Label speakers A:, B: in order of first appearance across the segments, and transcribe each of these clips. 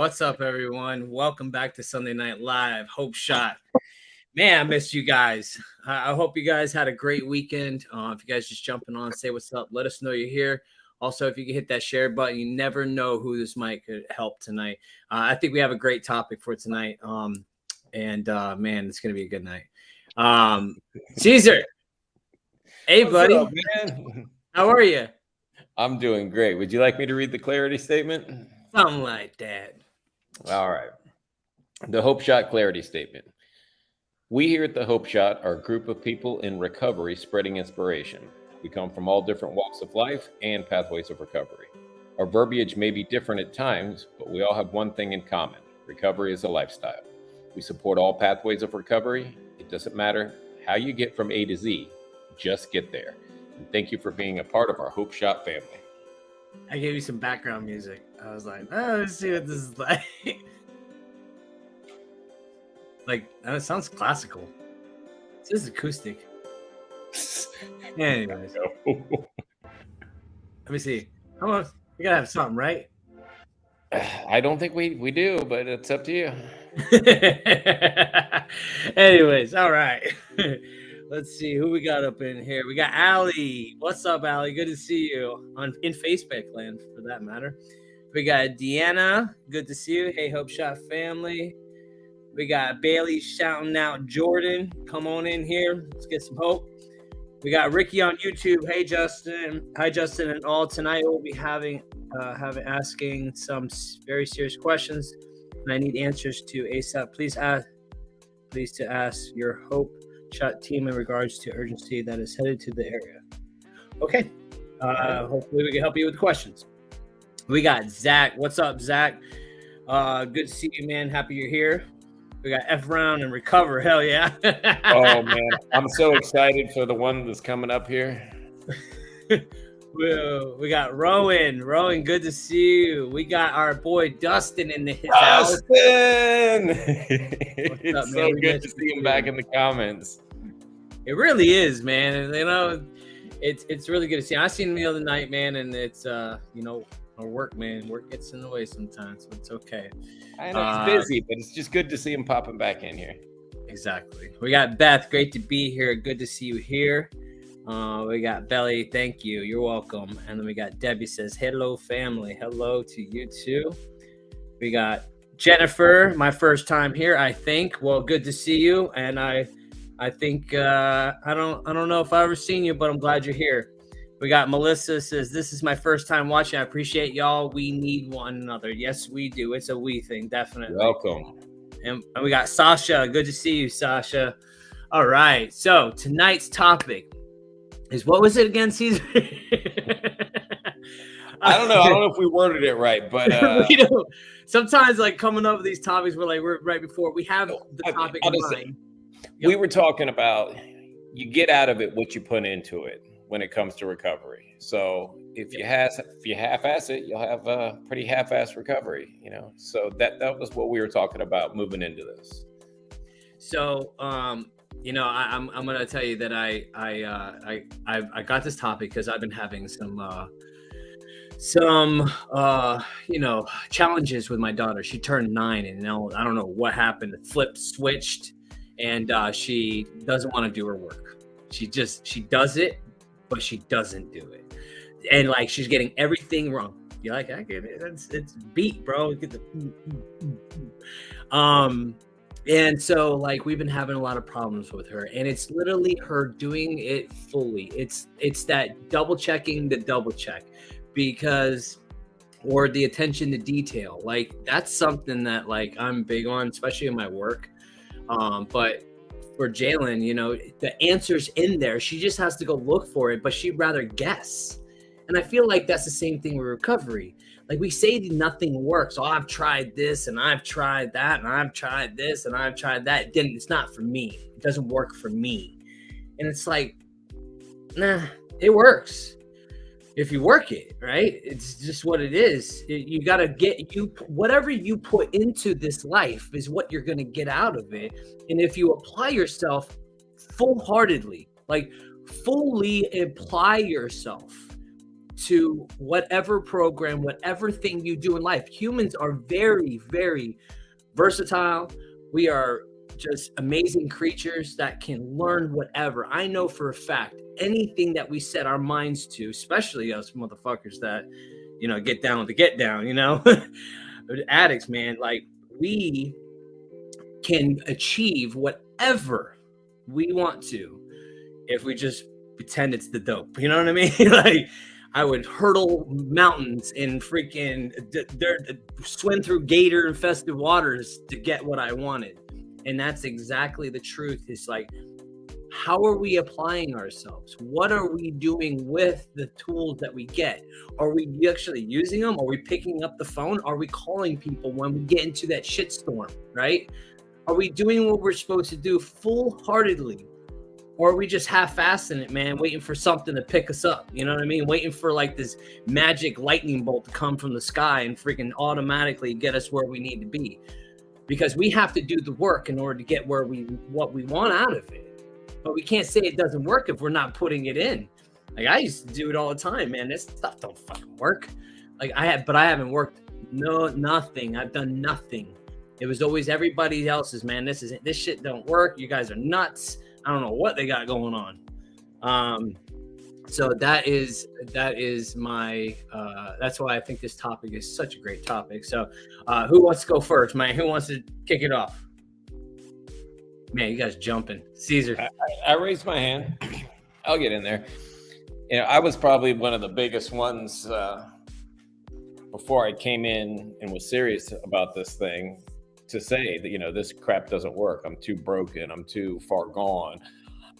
A: What's up, everyone? Welcome back to Sunday Night Live. Hope Shot. Man, I missed you guys. I hope you guys had a great weekend. If you guys just jumping on, say what's up. Let us know you're here. Also, if you can hit that share button, you never know who this mic could help tonight. I think we have a great topic for tonight. Man, it's going to be a good night. Caesar. Hey,
B: What's
A: buddy.
B: up, man?
A: How are you?
B: I'm doing great. Would you like me to read the clarity statement?
A: Something like that.
B: All right. The Hope Shot clarity statement. We here at the Hope Shot are a group of people in recovery spreading inspiration. We come from all different walks of life and pathways of recovery. Our verbiage may be different at times, but we all have one thing in common. Recovery is a lifestyle. We support all pathways of recovery. It doesn't matter how you get from A to Z, just get there. And thank you for being a part of our Hope Shot family.
A: I gave you some background music. I was like, oh, let's see what this is like. It sounds classical. This is acoustic. Anyways. Let me see. Come on. We gotta have something, right?
B: I don't think we do, but it's up to you.
A: Anyways, all right. Let's see who we got up in here. We got Allie. What's up, Allie? Good to see you in Facebook land, for that matter. We got Deanna. Good to see you. Hey, Hope Shot family. We got Bailey shouting out Jordan. Come on in here. Let's get some hope. We got Ricky on YouTube. Hey, Justin. Hi, Justin and all. Tonight we'll be asking some very serious questions, and I need answers to ASAP. Please to ask your Hope Shot team in regards to urgency that is headed to the area. Okay. Hopefully we can help you with the questions. We got Zach. What's up, Zach? Good to see you, man. Happy you're here. We got F Round and Recover. Hell yeah.
B: Oh, man. I'm so excited for the one that's coming up here.
A: We got Rowan. Rowan, good to see you. We got our boy Dustin in his house.
B: Dustin! It's
A: up,
B: so good to see him back in the comments.
A: It really is, man. You know, it's really good to see him. I seen him the other night, man, and it's our work, man. Work gets in the way sometimes, but it's okay.
B: I know he's busy, but it's just good to see him popping back in here.
A: Exactly. We got Beth. Great to be here. Good to see you here. We got Belly. Thank you. You're welcome. And then we got Debbie says, hello, family. Hello to you too. We got Jennifer. My first time here, I think. Well, good to see you. And I think I don't know if I've ever seen you, but I'm glad you're here. We got Melissa says, this is my first time watching. I appreciate y'all. We need one another. Yes, we do. It's a we thing, definitely.
B: Welcome.
A: And we got Sasha. Good to see you, Sasha. All right. So tonight's topic is, what was it again, Caesar?
B: I don't know if we worded it right, but
A: sometimes like coming up with these topics, we're right before we have the topic in mind.
B: We were talking about you get out of it what you put into it when it comes to recovery. So if you half-ass it, you'll have a pretty half-ass recovery, So that was what we were talking about moving into this.
A: So I'm gonna tell you that I got this topic because I've been having some challenges with my daughter. She turned 9, and now I don't know what happened. The flip switched, and she doesn't want to do her work. She does it, but she doesn't do it, and like she's getting everything wrong. You're like, I get it. It's beat, bro. Get the and so like we've been having a lot of problems with her, and it's literally her doing it fully. It's that double checking the double check, or the attention to detail. Like that's something that like I'm big on, especially in my work. But for Jalen, the answer's in there. She just has to go look for it, but she'd rather guess. And I feel like that's the same thing with recovery. Like we say nothing works. Oh, I've tried this and I've tried that and I've tried this and I've tried that. Then it's not for me. It doesn't work for me. And it's like, nah, it works. If you work it, right? It's just what it is. You got to whatever you put into this life is what you're going to get out of it. And if you apply yourself full-heartedly, like fully apply yourself to whatever program, whatever thing you do in life. Humans are very, very versatile. We are just amazing creatures that can learn whatever. I know for a fact anything that we set our minds to, especially us motherfuckers that, get down with the get down, addicts, man, like we can achieve whatever we want to if we just pretend it's the dope. You know what I mean? Like I would hurdle mountains and freaking swim through gator infested waters to get what I wanted. And that's exactly the truth. It's like, how are we applying ourselves? What are we doing with the tools that we get? Are we actually using them? Are we picking up the phone? Are we calling people when we get into that shitstorm, right? Are we doing what we're supposed to do full-heartedly? Or are we just half-assing it, man, waiting for something to pick us up? You know what I mean? Waiting for like this magic lightning bolt to come from the sky and freaking automatically get us where we need to be. Because we have to do the work in order to get what we want out of it. But we can't say it doesn't work if we're not putting it in. Like I used to do it all the time, man. This stuff don't fucking work. Like I haven't worked nothing. I've done nothing. It was always everybody else's, man. This shit don't work. You guys are nuts. I don't know what they got going on. So that is my that's why I think this topic is such a great topic. So who wants to go first, man? Who wants to kick it off? Man, you guys jumping. Caesar.
B: I raised my hand. I'll get in there. I was probably one of the biggest ones before I came in and was serious about this thing to say that, this crap doesn't work. I'm too broken. I'm too far gone.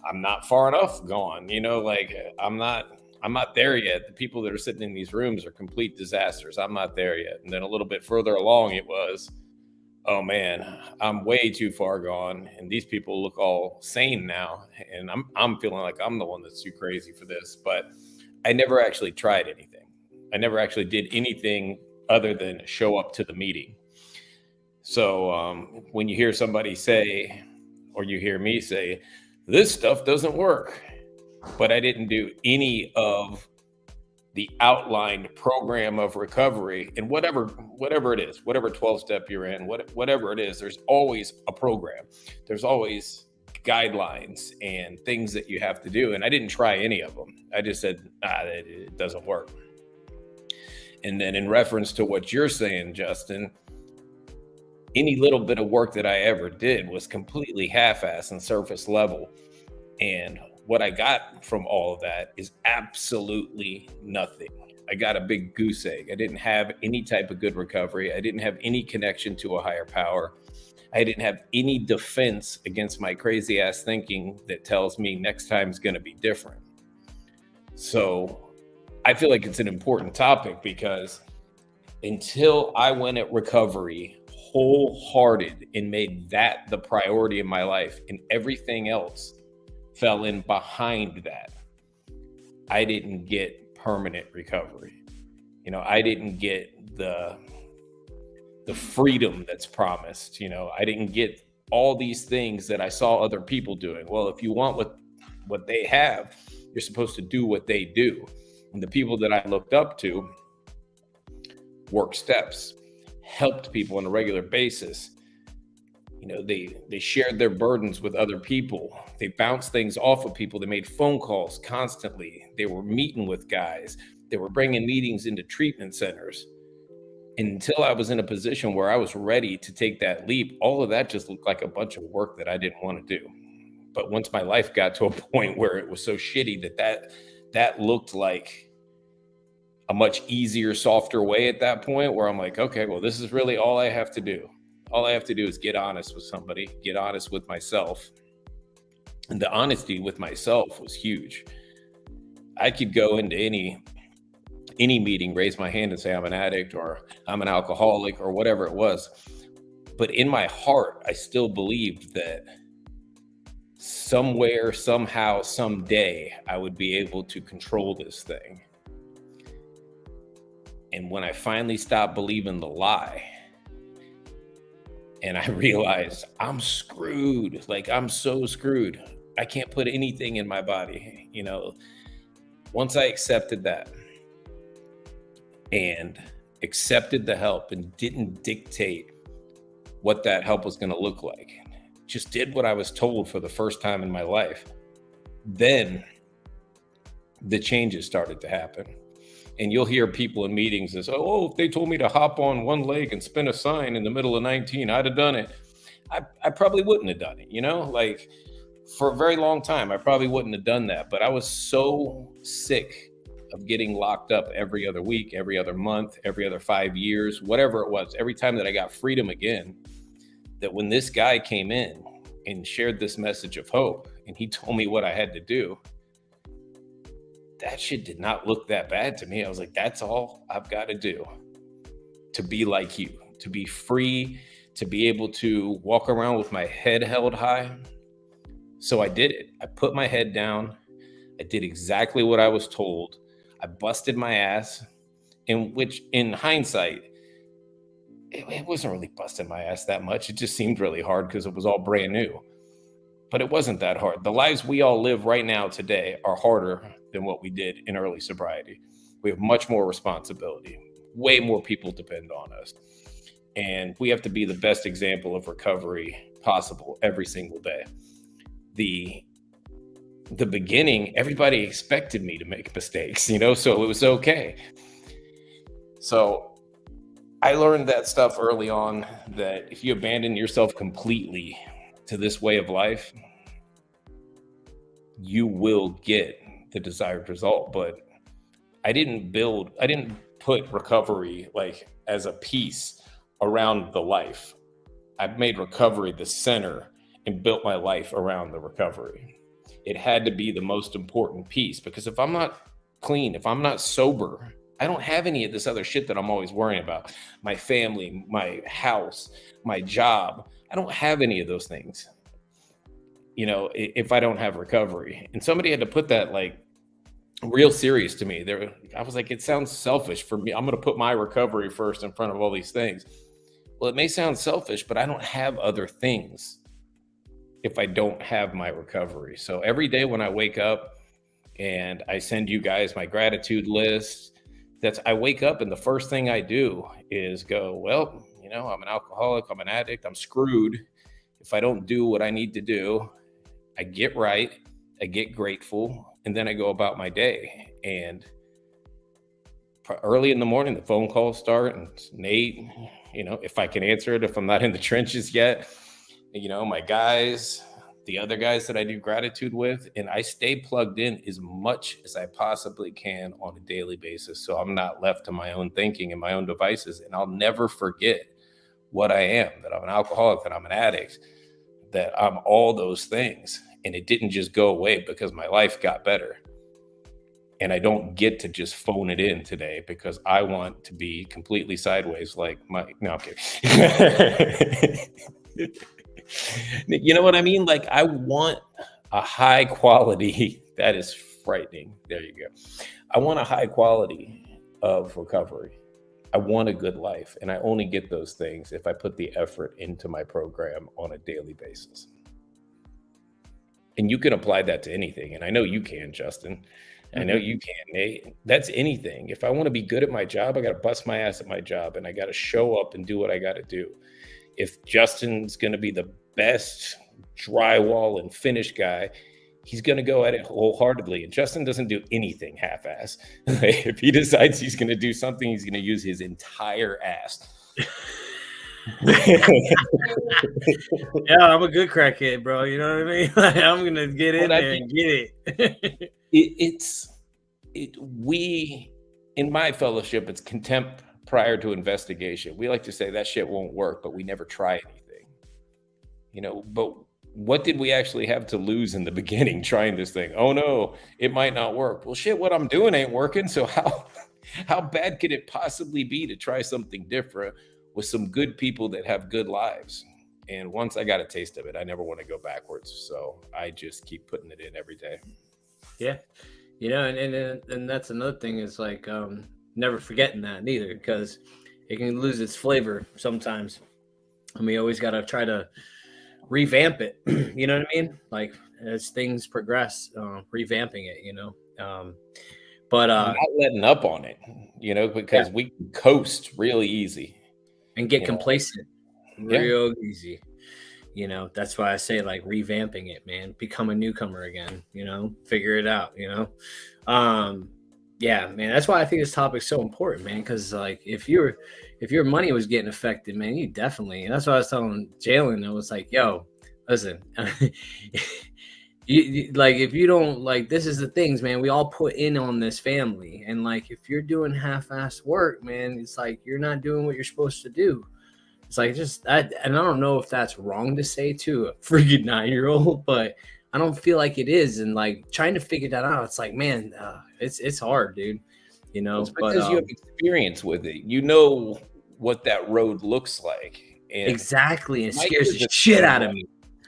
B: I'm not far enough gone. Like I'm not there yet. The people that are sitting in these rooms are complete disasters. I'm not there yet. And then a little bit further along, it was, oh man, I'm way too far gone. And these people look all sane now. And I'm feeling like I'm the one that's too crazy for this. But I never actually tried anything. I never actually did anything other than show up to the meeting. So when you hear somebody say, or you hear me say, this stuff doesn't work, but I didn't do any of the outlined program of recovery, and whatever it is, whatever 12-step you're in, whatever it is, there's always a program. There's always guidelines and things that you have to do. And I didn't try any of them. I just said, it doesn't work. And then in reference to what you're saying, Justin, any little bit of work that I ever did was completely half-assed and surface level. And what I got from all of that is absolutely nothing. I got a big goose egg. I didn't have any type of good recovery. I didn't have any connection to a higher power. I didn't have any defense against my crazy ass thinking that tells me next time's going to be different. So I feel like it's an important topic because until I went at recovery wholehearted and made that the priority in my life and everything else fell in behind that, I didn't get permanent recovery. I didn't get the freedom that's promised. I didn't get all these things that I saw other people doing. Well, if you want what they have, you're supposed to do what they do. And the people that I looked up to worked steps, helped people on a regular basis. They shared their burdens with other people. They bounced things off of people. They made phone calls constantly. They were meeting with guys. They were bringing meetings into treatment centers. Until I was in a position where I was ready to take that leap, all of that just looked like a bunch of work that I didn't want to do. But once my life got to a point where it was so shitty that looked like a much easier, softer way at that point, where I'm like, okay, well, this is really all I have to do. All I have to do is get honest with somebody, get honest with myself. And the honesty with myself was huge. I could go into any meeting, raise my hand and say I'm an addict or I'm an alcoholic or whatever it was. But in my heart, I still believed that somewhere, somehow, someday, I would be able to control this thing. And when I finally stopped believing the lie, and I realized I'm screwed, like I'm so screwed. I can't put anything in my body. Once I accepted that, and accepted the help and didn't dictate what that help was going to look like, just did what I was told for the first time in my life, then the changes started to happen. And you'll hear people in meetings and say, oh, if they told me to hop on one leg and spin a sign in the middle of 19, I'd have done it. I probably wouldn't have done it, you know, like for a very long time, I probably wouldn't have done that. But I was so sick of getting locked up every other week, every other month, every other 5 years, whatever it was, every time that I got freedom again, that when this guy came in and shared this message of hope and he told me what I had to do, that shit did not look that bad to me. I was like, that's all I've got to do to be like you, to be free, to be able to walk around with my head held high. So I did it. I put my head down. I did exactly what I was told. I busted my ass, in which in hindsight, it wasn't really busting my ass that much. It just seemed really hard because it was all brand new. But it wasn't that hard. The lives we all live right now today are harder than what we did in early sobriety. We have much more responsibility. Way more people depend on us. And we have to be the best example of recovery possible every single day. The beginning, everybody expected me to make mistakes, you know, so it was okay. So I learned that stuff early on, that if you abandon yourself completely to this way of life, you will get the desired result. But I didn't put recovery like as a piece around the life. I've made recovery the center and built my life around the recovery. It had to be the most important piece, because if I'm not clean, if I'm not sober, I don't have any of this other shit that I'm always worrying about. My family, my house, my job. I don't have any of those things, you know, if I don't have recovery. And somebody had to put that like real serious to me. I was like, it sounds selfish for me. I'm going to put my recovery first in front of all these things. Well, it may sound selfish, but I don't have other things if I don't have my recovery. So every day when I wake up and I send you guys my gratitude list, I wake up and the first thing I do is go, well, you know, I'm an alcoholic, I'm an addict, I'm screwed. If I don't do what I need to do, I get right, I get grateful, and then I go about my day. And early in the morning, the phone calls start, and Nate, you know, if I can answer it, if I'm not in the trenches yet, you know, my guys, the other guys that I do gratitude with, and I stay plugged in as much as I possibly can on a daily basis. So I'm not left to my own thinking and my own devices. And I'll never forget what I am, that I'm an alcoholic, that I'm an addict, that I'm all those things. And it didn't just go away because my life got better. And I don't get to just phone it in today because I want to be completely sideways like no, I'm kidding. You know what I mean? Like, I want a high quality, that is frightening. There you go. I want a high quality of recovery. I want a good life. And I only get those things if I put the effort into my program on a daily basis. And you can apply that to anything. And I know you can, Justin. I know you can, Nate. That's anything. If I want to be good at my job, I got to bust my ass at my job, and I got to show up and do what I got to do. If Justin's going to be the best drywall and finish guy, he's going to go at it wholeheartedly. And Justin doesn't do anything half-ass. If he decides he's going to do something, he's going to use his entire ass.
C: Yeah, I'm a good crackhead, bro. You know what I mean? Like, I'm going to get in there and get it.
B: We, in my fellowship, it's contempt prior to investigation. We like to say that shit won't work, but we never try anything, you know. But what did we actually have to lose in the beginning trying this thing? Oh no, it might not work. Well, shit, what I'm doing ain't working. So how bad could it possibly be to try something different with some good people that have good lives? And once I got a taste of it, I never want to go backwards. So I just keep putting it in every day.
C: Yeah. You know, and that's another thing is like, never forgetting that neither, because it can lose its flavor sometimes. And we always got to try to revamp it. You know what I mean? Like, as things progress, revamping it, you know. But
B: not letting up on it. because we can coast really easy
C: and get
B: you know.
C: complacent
B: Yeah.
C: real easy. That's why I say like revamping it, man. Become a newcomer again, figure it out, Yeah, man. That's why I think this topic's so important, man. Because like if your money was getting affected, man, you definitely. And that's why I was telling Jalen. I was like, yo, listen, you like if you don't like this is the things, man. We all put in on this family, and like if you're doing half-assed work, man, it's like you're not doing what you're supposed to do. It's like and I don't know if that's wrong to say to a freaking 9-year-old, but I don't feel like it is. And like trying to figure that out, it's like, man, it's hard, dude.
B: It's because you have experience with it. You know what that road looks like. And
C: exactly. And it scares the shit out of me.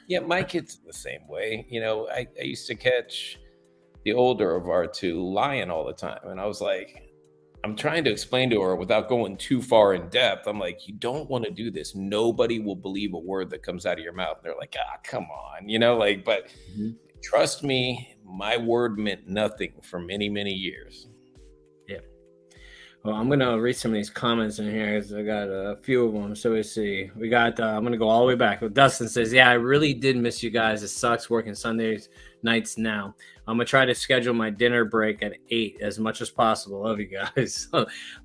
B: Yeah, my kids are the same way. I used to catch the older of our two lying all the time. And I was like, I'm trying to explain to her without going too far in depth. I'm like, you don't want to do this. Nobody will believe a word that comes out of your mouth. And they're like, come on, but trust me, my word meant nothing for many, many years.
C: Yeah. Well, I'm going to read some of these comments in here because I got a few of them. So we see. We got, I'm going to go all the way back. Dustin says, yeah, I really did miss you guys. It sucks working Sundays nights now. I'm going to try to schedule my dinner break at 8 as much as possible. Love you guys.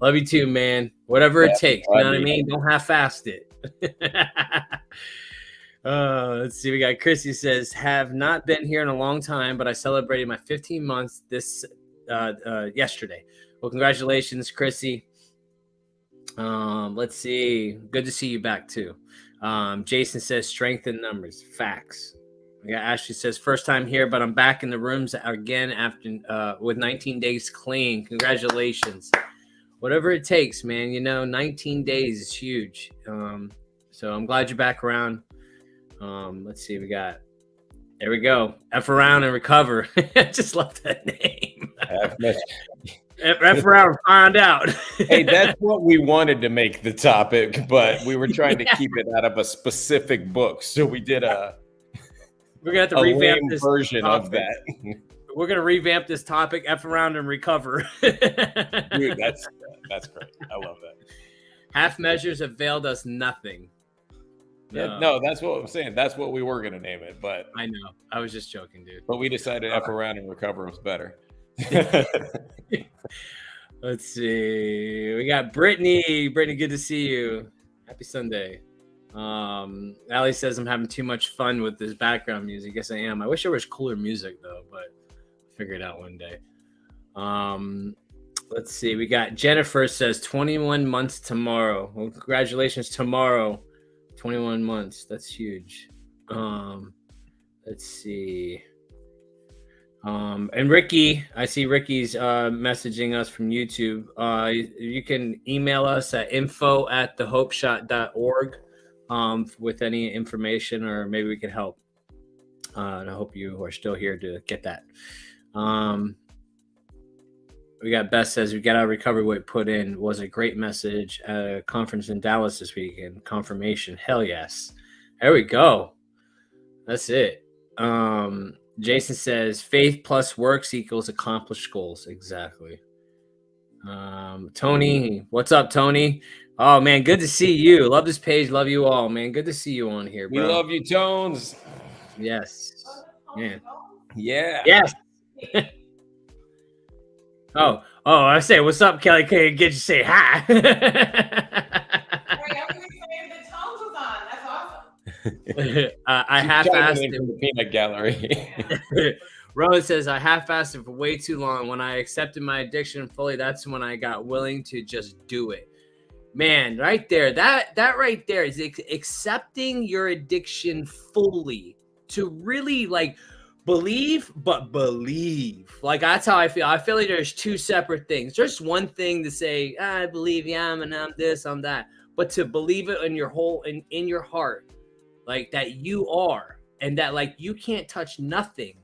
C: Love you too, man. Whatever it takes. You know what I mean? Don't half-fast it. Let's see. We got Chrissy says, have not been here in a long time, but I celebrated my 15 months yesterday. Well, congratulations, Chrissy. Let's see. Good to see you back too. Jason says, strength in numbers. Facts. Yeah, Ashley says, first time here, but I'm back in the rooms again after with 19 days clean. Congratulations. Whatever it takes, man. 19 days is huge. So I'm glad you're back around. Let's see. There we go. F around and recover. I just love that name. F around and find out.
B: Hey, that's what we wanted to make the topic, but we were trying to keep it out of a specific book. So we did
C: we're going to have to revamp this
B: version
C: topic.
B: Of that.
C: We're going to revamp this topic, F around and recover.
B: Dude, that's great. I love that.
C: Half measures availed us nothing.
B: Yeah, no, that's what I'm saying. That's what we were going to name it, but
C: I know. I was just joking, dude.
B: But we decided F around and recover was better.
C: Let's see. We got Brittany. Brittany, good to see you. Happy Sunday. Allie says I'm having too much fun with this background music. Yes, I am. I wish there was cooler music though, but I'll figure it out one day. Let's see. We got Jennifer says 21 months tomorrow. Well, congratulations tomorrow. 21 months. That's huge. Let's see. And Ricky, I see Ricky's messaging us from YouTube. You can email us at info@thehopeshot.org with any information, or maybe we can help. And I hope you are still here to get that. We got Beth says we got our recovery weight put in. Was a great message at a conference in Dallas this weekend. Confirmation. Hell yes. There we go. That's it. Jason says faith plus works equals accomplished goals. Exactly. Tony, what's up, Tony? Oh man, good to see you. Love this page. Love you all, man. Good to see you on here, bro.
B: We love you, Tones.
C: Yes. Man.
B: Yeah.
C: Yes. Oh, I say, what's up, Kelly? Can I get you to say hi?
D: Hey, I was saying that Tones was on. That's awesome.
C: I half-assed it.
B: From the peanut gallery.
C: Rowan says, I half-assed it for way too long. When I accepted my addiction fully, that's when I got willing to just do it. Man, right there, that right there is accepting your addiction fully, to really like believe. Like that's how I feel. I feel like there's two separate things. There's one thing to say, I believe, yeah, I'm this, I'm that. But to believe it in your whole in your heart, like that you are, and that like you can't touch nothing.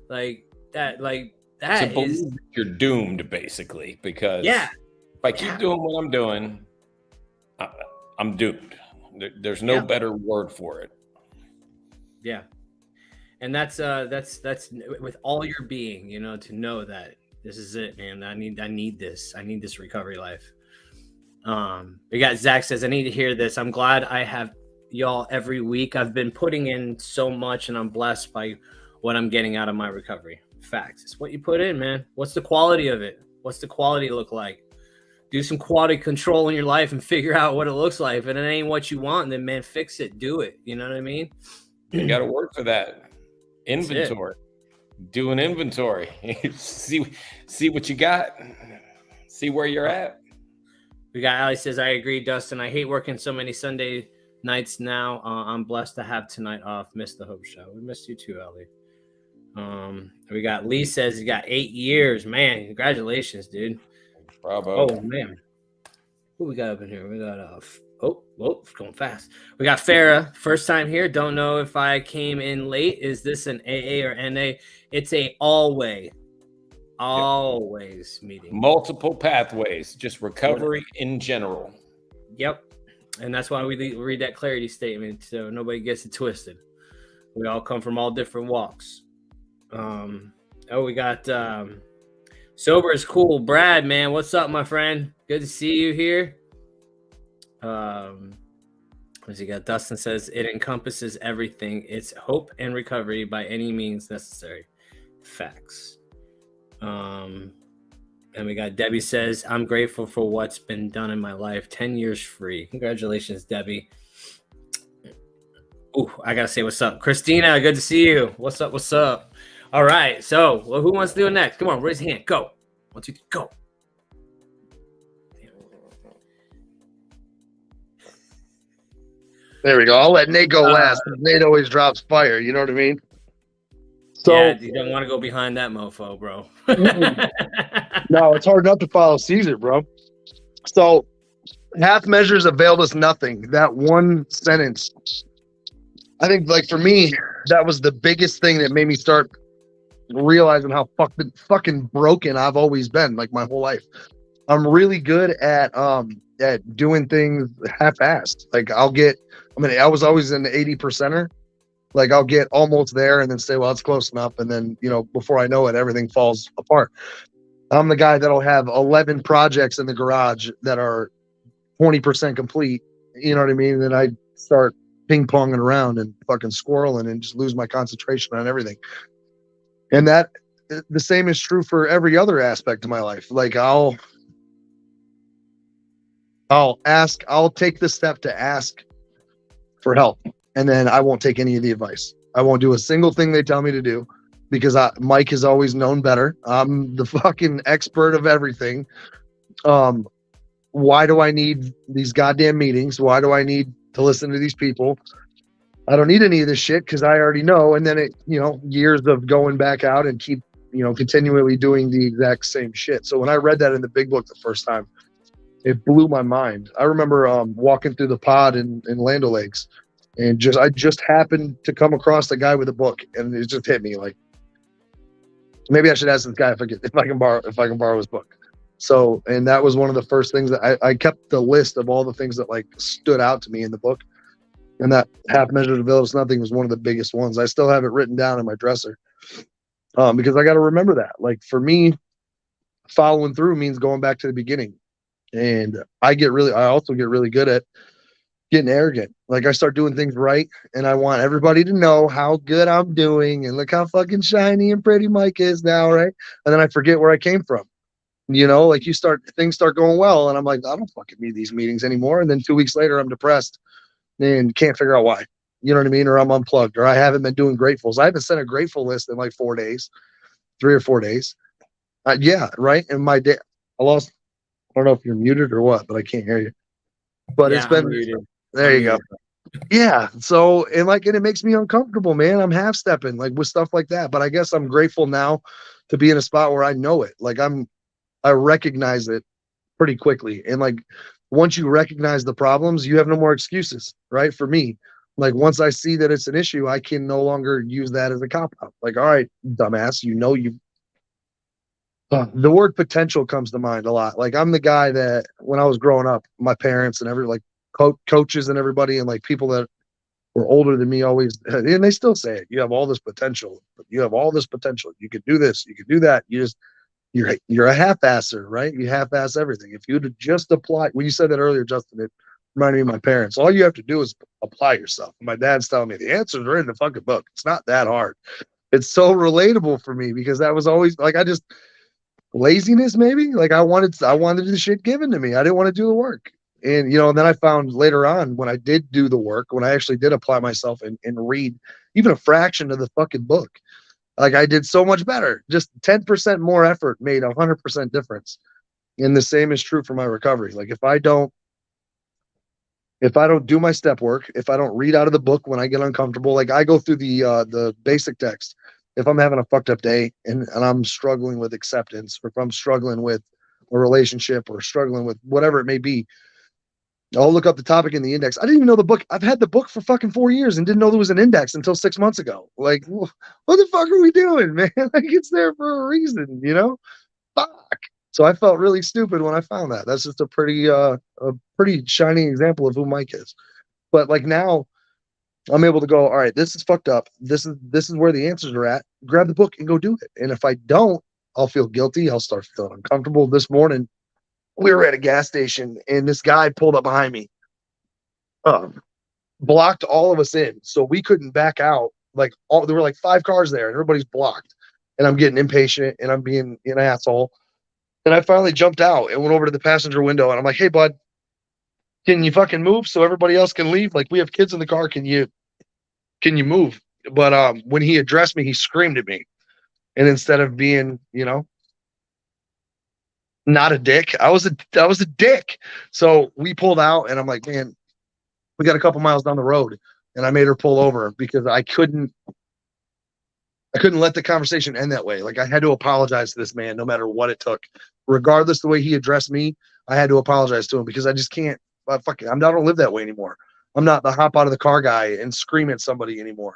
C: Like that is
B: you're doomed basically, because
C: if
B: I keep doing what I'm doing, I'm doomed. There's no better word for it.
C: Yeah. And that's with all your being, to know that This is it, man. I need this. I need this recovery life. We got Zach says, I need to hear this. I'm glad I have y'all every week. I've been putting in so much and I'm blessed by what I'm getting out of my recovery. Facts. It's what you put in, man. What's the quality of it? What's the quality look like? Do some quality control in your life and figure out what it looks like. If it ain't what you want, then man, fix it. Do it. You know what I mean?
B: You got to work for that. Inventory. Do an inventory. see what you got. See where you're at.
C: We got Ali says, I agree, Dustin. I hate working so many Sunday nights now. I'm blessed to have tonight off. Missed the Hope Show. We missed you too, Ali. We got Lee says he got 8 years. Man, congratulations, dude.
B: Bravo.
C: Oh man. Who we got up in here? We got it's going fast. We got Farah, first time here. Don't know if I came in late. Is this an AA or NA? It's a always meeting.
B: Multiple pathways, just recovery in general.
C: Yep. And that's why we read that clarity statement so nobody gets it twisted. We all come from all different walks. We got Sober is Cool. Brad, man, what's up, my friend? Good to see you here. As you got, Dustin says it encompasses everything. It's hope and recovery by any means necessary. Facts. And we got Debbie says, I'm grateful for what's been done in my life. 10 years free. Congratulations, Debbie. Ooh, I gotta say what's up. Christina, good to see you. What's up? All right. So who wants to do it next? Come on, raise your hand. Go. 1, 2, 3, go.
E: There we go. I'll let Nate go last. Nate always drops fire. You know what I mean? So
C: yeah, you don't want to go behind that mofo, bro.
E: No, it's hard enough to follow Caesar, bro. So half measures availed us nothing. That one sentence, I think, like for me, that was the biggest thing that made me start realizing how fucking broken I've always been, like my whole life. I'm really good at doing things half-assed. Like I was always an 80%er. Like I'll get almost there and then say, well, it's close enough. And then, before I know it, everything falls apart. I'm the guy that'll have 11 projects in the garage that are 20% complete. You know what I mean? And then I start ping-ponging around and fucking squirreling and just lose my concentration on everything. And that the same is true for every other aspect of my life. Like I'll take the step to ask for help, and then I won't take any of the advice. I won't do a single thing they tell me to do because Mike has always known better. I'm the fucking expert of everything. Why do I need these goddamn meetings? Why do I need to listen to these people? I don't need any of this shit because I already know. And then years of going back out and keep, continually doing the exact same shit. So when I read that in the big book the first time, it blew my mind. I remember walking through the pod in Land O'Lakes, and I just happened to come across a guy with a book, and it just hit me like, maybe I should ask this guy if I can borrow his book. So, and that was one of the first things that I kept the list of all the things that like stood out to me in the book, and that half measure to avail us nothing was one of the biggest ones. I still have it written down in my dresser because I got to remember that. Like for me, following through means going back to the beginning. And I also get really good at getting arrogant. Like I start doing things right, and I want everybody to know how good I'm doing and look how fucking shiny and pretty Mike is now, right? And then I forget where I came from. Like things start going well, and I'm like, I don't fucking need these meetings anymore. And then 2 weeks later, I'm depressed and can't figure out why. You know what I mean? Or I'm unplugged, or I haven't been doing gratefuls. I haven't sent a grateful list in like 4 days, 3 or 4 days. Yeah, right. And my day, I lost. I don't know if you're muted or what, but I can't hear you. But it's been muted. There you go. Yeah. So, and it makes me uncomfortable, man. I'm half stepping like with stuff like that. But I guess I'm grateful now to be in a spot where I know it. Like I recognize it pretty quickly. And like, once you recognize the problems, you have no more excuses, right? For me, like once I see that it's an issue, I can no longer use that as a cop out. Like, all right, dumbass, the word potential comes to mind a lot. Like I'm the guy that when I was growing up, my parents and coaches and everybody and like people that were older than me always, and they still say it, you have all this potential, you have all this potential. You could do this, you could do that. you're a half-asser, right? You half-ass everything. If you'd just apply, when you said that earlier, Justin, it reminded me of my parents. All you have to do is apply yourself. My dad's telling me the answers are in the fucking book. It's not that hard. It's so relatable for me because that was always like laziness maybe. Like I wanted the shit given to me. I didn't want to do the work. And and then I found later on when I did do the work, when I actually did apply myself and read even a fraction of the fucking book, like I did so much better. Just 10% more effort made 100% difference. And the same is true for my recovery. Like if I don't do my step work, if I don't read out of the book when I get uncomfortable, like I go through the basic text. If I'm having a fucked up day and I'm struggling with acceptance, or if I'm struggling with a relationship or struggling with whatever it may be, I'll look up the topic in the index. I didn't even know the book. I've had the book for fucking 4 years and didn't know there was an index until 6 months ago. Like, what the fuck are we doing, man? Like, it's there for a reason, Fuck. So I felt really stupid when I found that. That's just a pretty shining example of who Mike is. But like now, I'm able to go, all right, this is fucked up. This is where the answers are at. Grab the book and go do it. And if I don't, I'll feel guilty. I'll start feeling uncomfortable. This morning, we were at a gas station and this guy pulled up behind me, blocked all of us in. So we couldn't back out. Like there were like 5 cars there and everybody's blocked. And I'm getting impatient and I'm being an asshole. And I finally jumped out and went over to the passenger window and I'm like, hey, bud, can you fucking move so everybody else can leave? Like we have kids in the car. Can you move? But when he addressed me, he screamed at me. And instead of being, not a dick, I was a dick. So we pulled out and I'm like, man, we got a couple miles down the road. And I made her pull over because I couldn't let the conversation end that way. Like I had to apologize to this man no matter what it took. Regardless the way he addressed me, I had to apologize to him because I just can't I don't live that way anymore. I'm not the hop out of the car guy and scream at somebody anymore.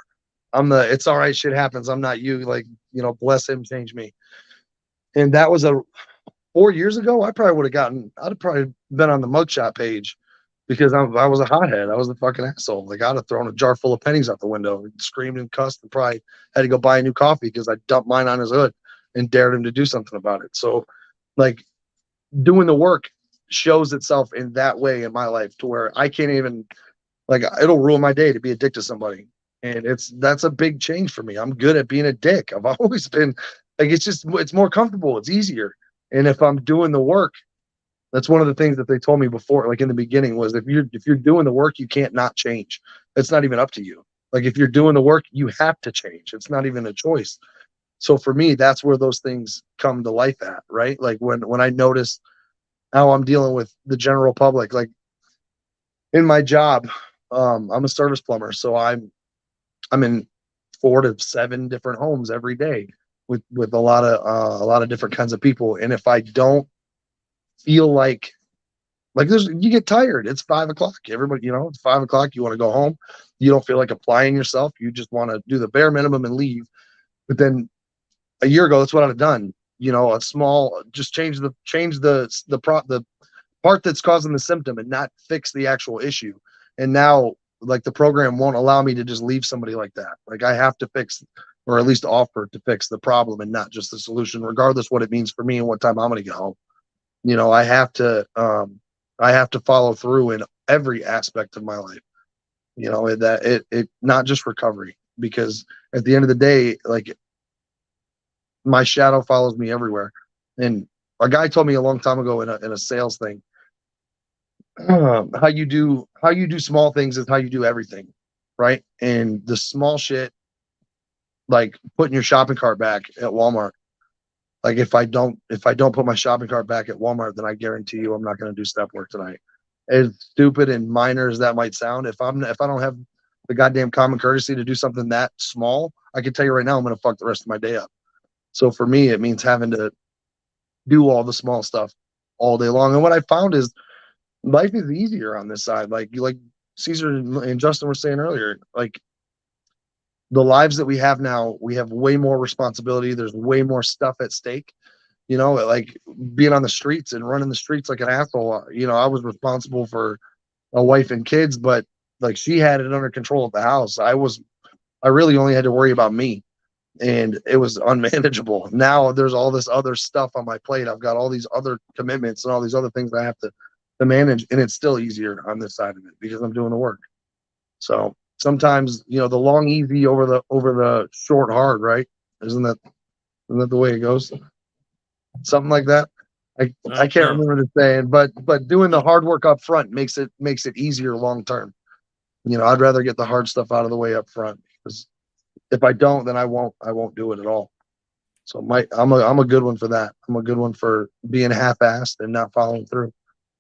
E: I'm the it's all right, shit happens. I'm not you. Like, bless him, change me. And that was 4 years ago. I'd have probably been on the mugshot page because I was a hothead. I was a fucking asshole. Like I'd have thrown a jar full of pennies out the window and screamed and cussed and probably had to go buy a new coffee because I dumped mine on his hood and dared him to do something about it. So like doing the work shows itself in that way in my life to where I can't even it'll ruin my day to be a dick to somebody. And that's a big change for me. I'm good at being a dick. I've always been like, it's more comfortable. It's easier. And if I'm doing the work, that's one of the things that they told me before, like in the beginning, was if you're doing the work, you can't not change. It's not even up to you. Like if you're doing the work, you have to change. It's not even a choice. So for me, that's where those things come to life at, right? Like when I notice how I'm dealing with the general public, like in my job, I'm a service plumber. So I'm in 4 to 7 different homes every day with a lot of different kinds of people. And if I don't feel like you get tired, it's 5 o'clock. Everybody, it's 5 o'clock. You want to go home. You don't feel like applying yourself. You just want to do the bare minimum and leave. But then a year ago, that's what I'd have done. A small, just change the part that's causing the symptom and not fix the actual issue. And now, like the program won't allow me to just leave somebody like that. Like I have to fix, or at least offer to fix the problem and not just the solution, regardless what it means for me and what time I'm going to get home. I have to follow through in every aspect of my life. That it not just recovery, because at the end of the day, like my shadow follows me everywhere. And a guy told me a long time ago in a sales thing, how you do small things is how you do everything, right? And the small shit, like putting your shopping cart back at Walmart. Like if I don't put my shopping cart back at Walmart, then I guarantee you I'm not going to do step work tonight. As stupid and minor as that might sound, if I don't have the goddamn common courtesy to do something that small, I can tell you right now I'm going to fuck the rest of my day up. So for me, it means having to do all the small stuff all day long. And what I found is life is easier on this side. Like Caesar and Justin were saying earlier, like the lives that we have now, we have way more responsibility. There's way more stuff at stake. Like being on the streets and running the streets like an asshole. I was responsible for a wife and kids, but like she had it under control at the house. I really only had to worry about me. and it was unmanageable. Now there's all this other stuff on my plate. I've got all these other commitments and all these other things I have to manage, and it's still easier on this side of it because I'm doing the work. So sometimes, you know, the long easy over the short hard, right? Isn't that the way it goes? Something like that. I can't remember the saying, but doing the hard work up front makes it easier long term. You know, I'd rather get the hard stuff out of the way up front, because if I don't, then I won't do it at all. So I'm a good one for that. I'm a good one for being half-assed and not following through.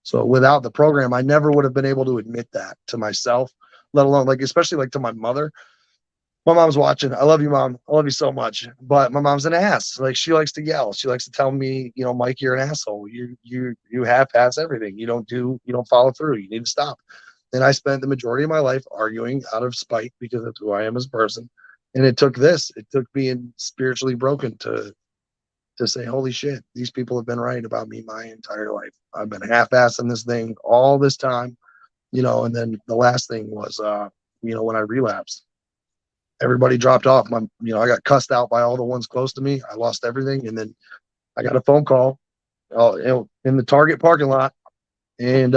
E: So without the program, I never would have been able to admit that to myself, let alone especially to my mother. My mom's watching. I love you, Mom. I love you so much. But my mom's an ass. She likes to yell. She likes to tell me, you know, Mike, you're an asshole. You half-ass everything. You don't follow through. You need to stop. And I spent the majority of my life arguing out of spite because that's who I am as a person. And it took being spiritually broken to say, holy shit, these people have been right about me my entire life. I've been half-assing this thing all this time, you know. And then the last thing was, you know, when I relapsed, everybody dropped off. I got cussed out by all the ones close to me. I lost everything. And then I got a phone call in the Target parking lot. And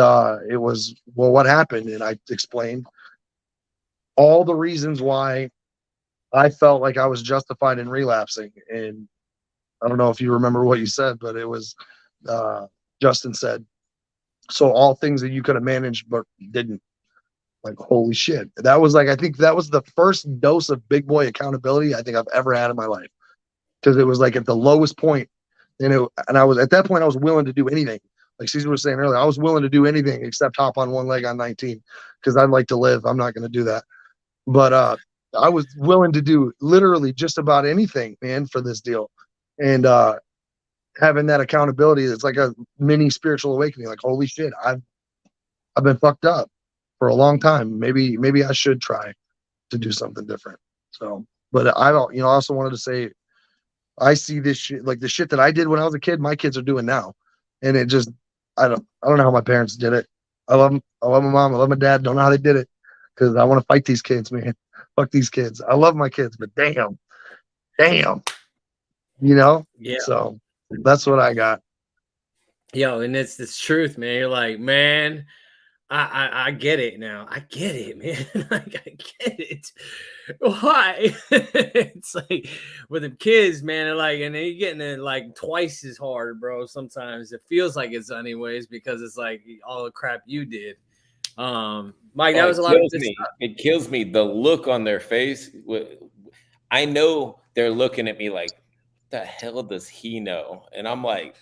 E: it was, well, what happened? And I explained all the reasons why I felt like I was justified in relapsing. And I don't know if you remember what you said, but it was, Justin said, so all things that you could have managed but didn't. Like, holy shit. That was I think that was the first dose of big boy accountability I think I've ever had in my life. Because it was at the lowest point. And I was, at that point, I was willing to do anything. Like Caesar was saying earlier, I was willing to do anything except hop on one leg on 19, because I'd like to live. I'm not going to do that. But I was willing to do literally just about anything, man, for this deal. And having that accountability, it's like a mini spiritual awakening. Like, holy shit, I've been fucked up for a long time. Maybe I should try to do something different. So, but I don't, you know, I also wanted to say, I see this shit, like the shit that I did when I was a kid, my kids are doing now. And it just, I don't know how my parents did it. I love them. I love my mom. I love my dad. Don't know how they did it, because I want to fight these kids, man. Fuck these kids. I love my kids, but damn, you know?
C: Yeah.
E: So that's what I got.
C: Yo, and it's this truth, man. You're like, man, I get it now. I get it, man. I get it. Why? It's like with the kids, man, and they're getting it twice as hard, bro. Sometimes it feels like it's anyways, because it's all the crap you did. Mike, that was a lot of good stuff.
B: It kills me. The look on their face. I know they're looking at me like, the hell does he know? And I'm like,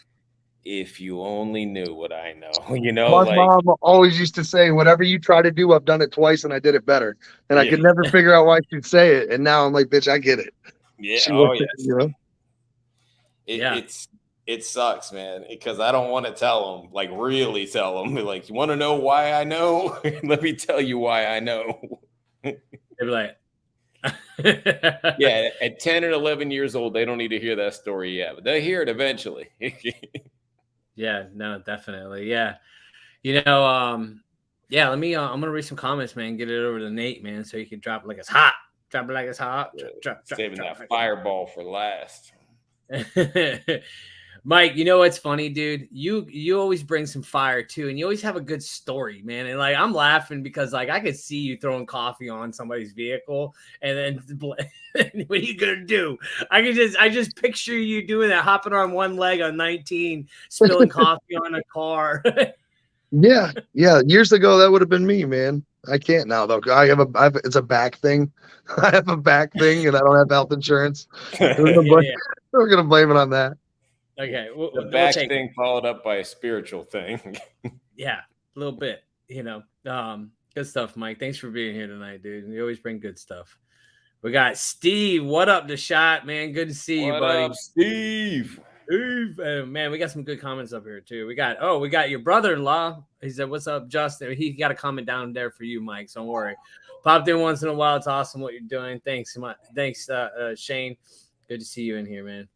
B: if you only knew what I know, you know.
E: My mom always used to say, whatever you try to do, I've done it twice and I did it better. And I could never figure out why she'd say it. And now I'm like, bitch, I get it.
B: Yeah.
E: You know?
B: It sucks, man, because I don't want to tell them, really tell them, you want to know why I know? Let me tell you why I know.
C: They'd be like,
B: yeah, at 10 and 11 years old, they don't need to hear that story yet, but they'll hear it eventually.
C: Yeah, no, definitely. Yeah. You know, yeah, let me, I'm going to read some comments, man, get it over to Nate, man, so you can drop it like it's hot. Drop it like it's hot.
B: Saving that fireball for last.
C: Mike, you know what's funny, dude? You always bring some fire too, and you always have a good story, man. And I'm laughing because I could see you throwing coffee on somebody's vehicle, and then what are you gonna do? I just picture you doing that, hopping on one leg on 19, spilling coffee on a car.
E: Yeah. Years ago, that would have been me, man. I can't now though. It's a back thing. I have a back thing, and I don't have health insurance. We're gonna blame it on that.
C: Okay,
B: the back thing followed up by a spiritual thing.
C: Yeah, a little bit. You know, good stuff, Mike. Thanks for being here tonight, dude. You always bring good stuff. We got Steve. What up, the shot, man? Good to see you, buddy.
B: What up, Steve?
C: Man, we got some good comments up here too. We got your brother-in-law. He said, "What's up, Justin?" He got a comment down there for you, Mike. So don't worry. Popped in once in a while. It's awesome what you're doing. Thanks, Shane. Good to see you in here, man.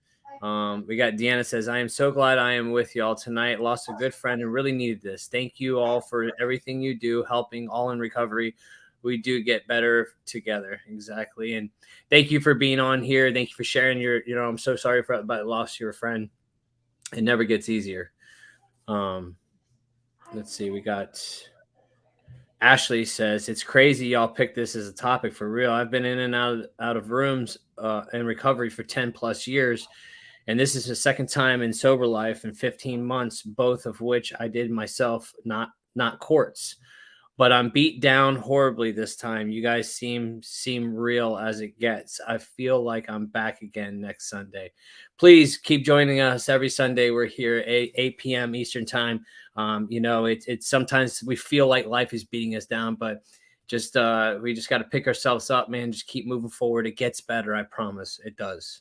C: We got Deanna says, I am so glad I am with y'all tonight. Lost a good friend and really needed this. Thank you all for everything you do, helping all in recovery. we do get better together. Exactly. And thank you for being on here. Thank you for sharing your, I'm so sorry about the loss of your friend. It never gets easier. Let's see. We got Ashley says, it's crazy y'all picked this as a topic for real. I've been in and out of rooms in recovery for 10 plus years. And this is the second time in sober life in 15 months, both of which I did myself, not courts. But I'm beat down horribly this time. You guys seem real as it gets. I feel like I'm back again next Sunday. Please keep joining us every Sunday. We're here 8 p.m. Eastern time. It's sometimes we feel like life is beating us down, but we just got to pick ourselves up, man. Just keep moving forward. It gets better. I promise it does.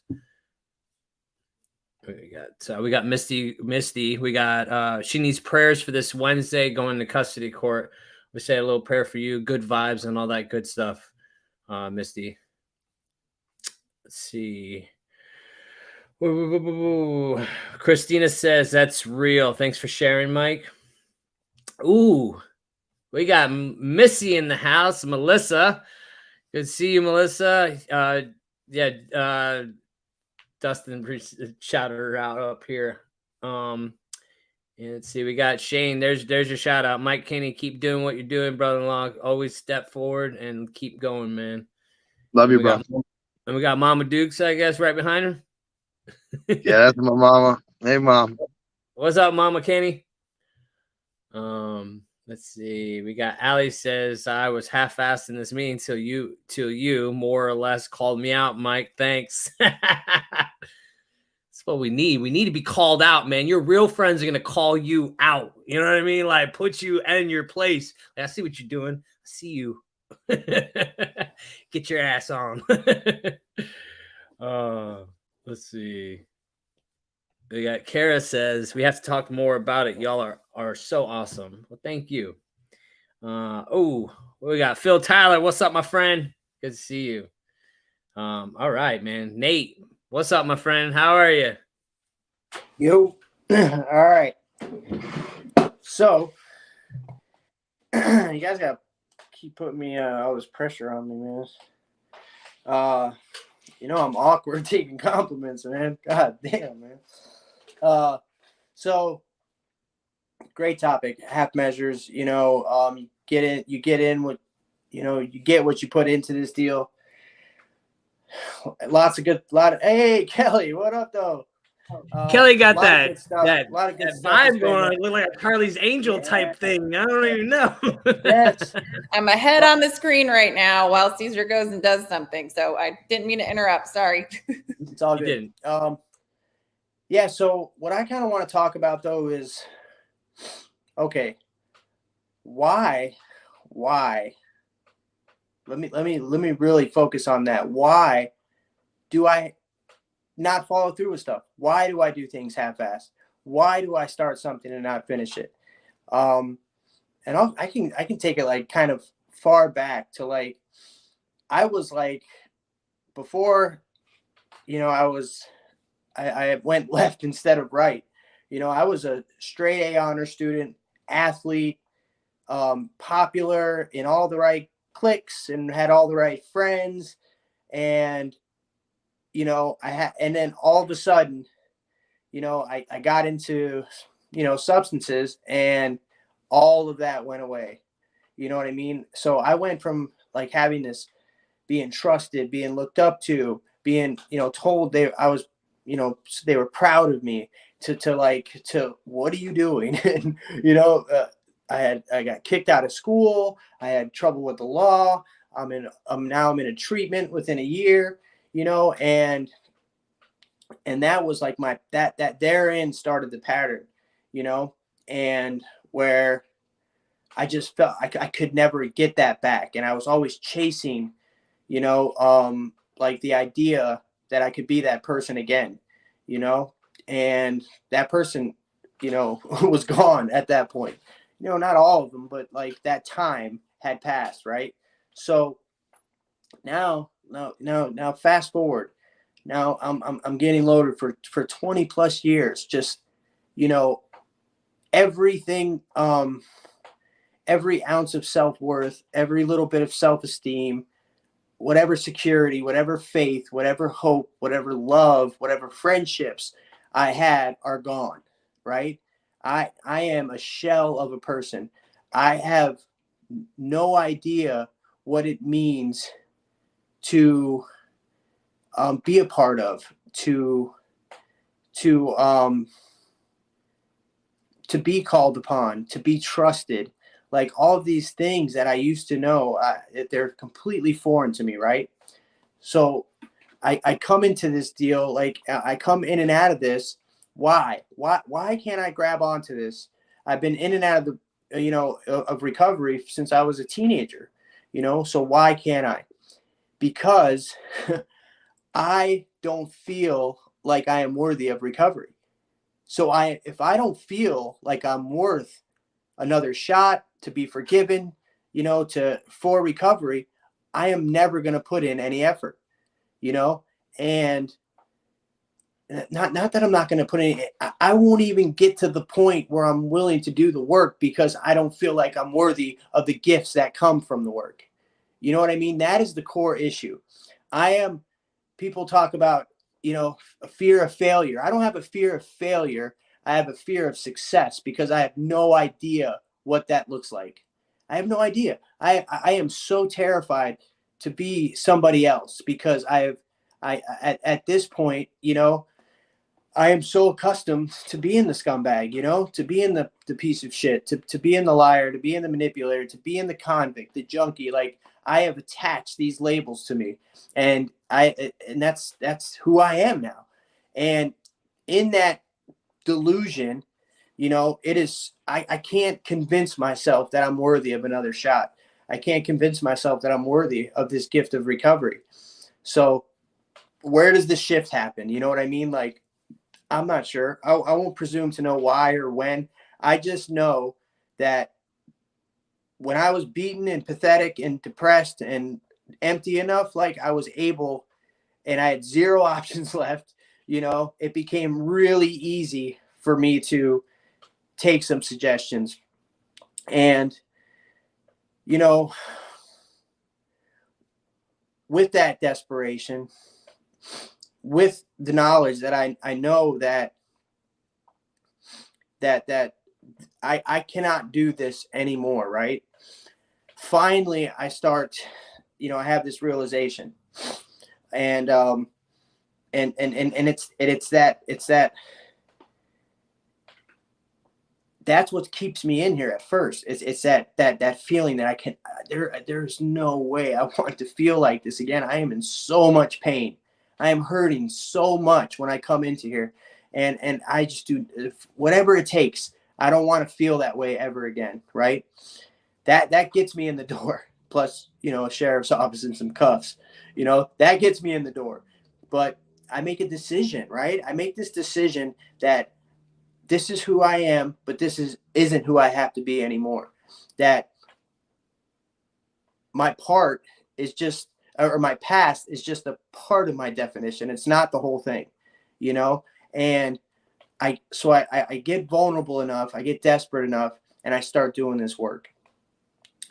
C: We got Misty. We got she needs prayers for this Wednesday going to custody court. We say a little prayer for you, good vibes and all that good stuff, Misty. Let's see. Ooh. Christina says that's real. Thanks for sharing, Mike. Ooh, we got Missy in the house. Melissa, good to see you, Melissa. Dustin shouted her out up here. And let's see, we got Shane. There's your shout out. Mike Kinney, keep doing what you're doing, brother-in-law. Always step forward and keep going, man.
E: Love you, bro.
C: And we got Mama Dukes, I guess, right behind her.
E: Yeah, that's my mama. Hey, Mom.
C: What's up, Mama Kenny? Let's see. We got Allie says, I was half-assed in this meeting till you more or less called me out, Mike. Thanks. That's what we need. We need to be called out, man. Your real friends are going to call you out. You know what I mean? Like, put you in your place. Like, I see what you're doing. I see you. Get your ass on. Let's see. We got Kara says, we have to talk more about it. Y'all are so awesome. Well, thank you. We got Phil Tyler. What's up, my friend? Good to see you. All right, man. Nate, what's up, my friend? How are you?
F: Yo. All right. So, you guys got to keep putting me all this pressure on me, man. I'm awkward taking compliments, man. God damn, man. So great topic. Half measures, you get in with, you get what you put into this deal. Hey, Kelly, what up though?
C: Kelly got that
F: vibe
C: going on. It looked like a Charlie's Angel type thing. I don't even know.
F: Yes.
D: I'm ahead on the screen right now while Caesar goes and does something. So I didn't mean to interrupt. Sorry.
F: It's all good. Yeah. So what I kind of want to talk about though is, okay, why? Let me really focus on that. Why do I not follow through with stuff? Why do I do things half-assed? Why do I start something and not finish it? And I can take it like kind of far back to like, I was like, before, I went left instead of right. I was a straight A honor student, athlete, popular in all the right cliques and had all the right friends. And, and then all of a sudden, I got into, substances and all of that went away. You know what I mean? So I went from like having this, being trusted, being looked up to, being, told they were proud of me to what are you doing? And, I got kicked out of school. I had trouble with the law. I'm in a treatment within a year, and that was like that therein started the pattern, and where I just felt I could never get that back. And I was always chasing, like the idea that I could be that person again, and that person, was gone at that point. Not all of them, but like that time had passed. Right. So now fast forward. Now I'm getting loaded for 20 plus years. Just, everything every ounce of self-worth, every little bit of self-esteem, whatever security, whatever faith, whatever hope, whatever love, whatever friendships I had are gone, right? I am a shell of a person. I have no idea what it means to be a part of, to be called upon, to be trusted. Like all of these things that I used to know, they're completely foreign to me, right? So I come into this deal, like I come in and out of this. Why can't I grab onto this? I've been in and out of the, of recovery since I was a teenager, so why can't I? Because I don't feel like I am worthy of recovery. So if I don't feel like I'm worth another shot, to be forgiven, for recovery, I am never going to put in any effort, and not that I'm not going to put in, I won't even get to the point where I'm willing to do the work because I don't feel like I'm worthy of the gifts that come from the work. You know what I mean? That is the core issue. People talk about, a fear of failure. I don't have a fear of failure. I have a fear of success because I have no idea what that looks like. I have no idea. I am so terrified to be somebody else because at this point, I am so accustomed to being the scumbag, to being the piece of shit, to being the liar, to being the manipulator, to being the convict, the junkie. Like I have attached these labels to me, and that's who I am now. And in that delusion, it is, I can't convince myself that I'm worthy of another shot. I can't convince myself that I'm worthy of this gift of recovery. So where does the shift happen? You know what I mean? Like, I'm not sure. I won't presume to know why or when. I just know that when I was beaten and pathetic and depressed and empty enough, like I was able, and I had zero options left, it became really easy for me to take some suggestions. And, with that desperation, with the knowledge that I know that I cannot do this anymore, right? Finally, I start, I have this realization, and it's that that's what keeps me in here at first. It's that feeling that there's no way I want to feel like this again. I am in so much pain. I am hurting so much when I come into here, and I just do whatever it takes. I don't want to feel that way ever again. Right. That gets me in the door. Plus, a sheriff's office and some cuffs, that gets me in the door. But I make a decision, right? I make this decision that this is who I am, but this isn't who I have to be anymore. That my part is just, or my past is just a part of my definition. It's not the whole thing, and I get vulnerable enough, I get desperate enough, and I start doing this work.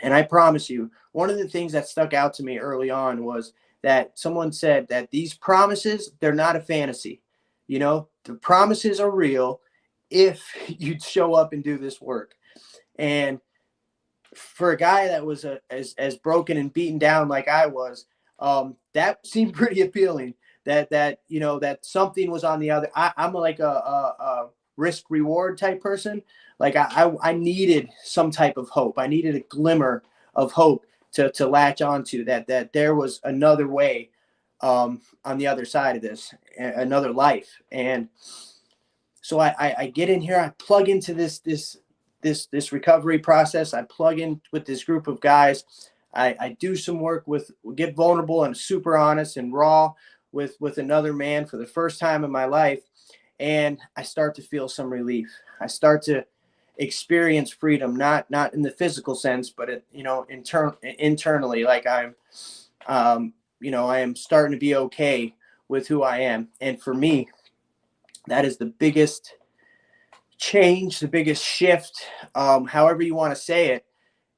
F: And I promise you, one of the things that stuck out to me early on was that someone said that these promises, they're not a fantasy. The promises are real if you show up and do this work. And for a guy that was as broken and beaten down like I was, that seemed pretty appealing. That something was on the other. I'm like a risk reward type person. Like I needed some type of hope. I needed a glimmer of hope to latch onto, that there was another way on the other side of this, another life. And so I get in here, I plug into this recovery process. I plug in with this group of guys. I do some work get vulnerable and super honest and raw with another man for the first time in my life. And I start to feel some relief. I start to experience freedom, not in the physical sense, but internally, like I am starting to be okay with who I am. And for me, that is the biggest change, the biggest shift, however you want to say it.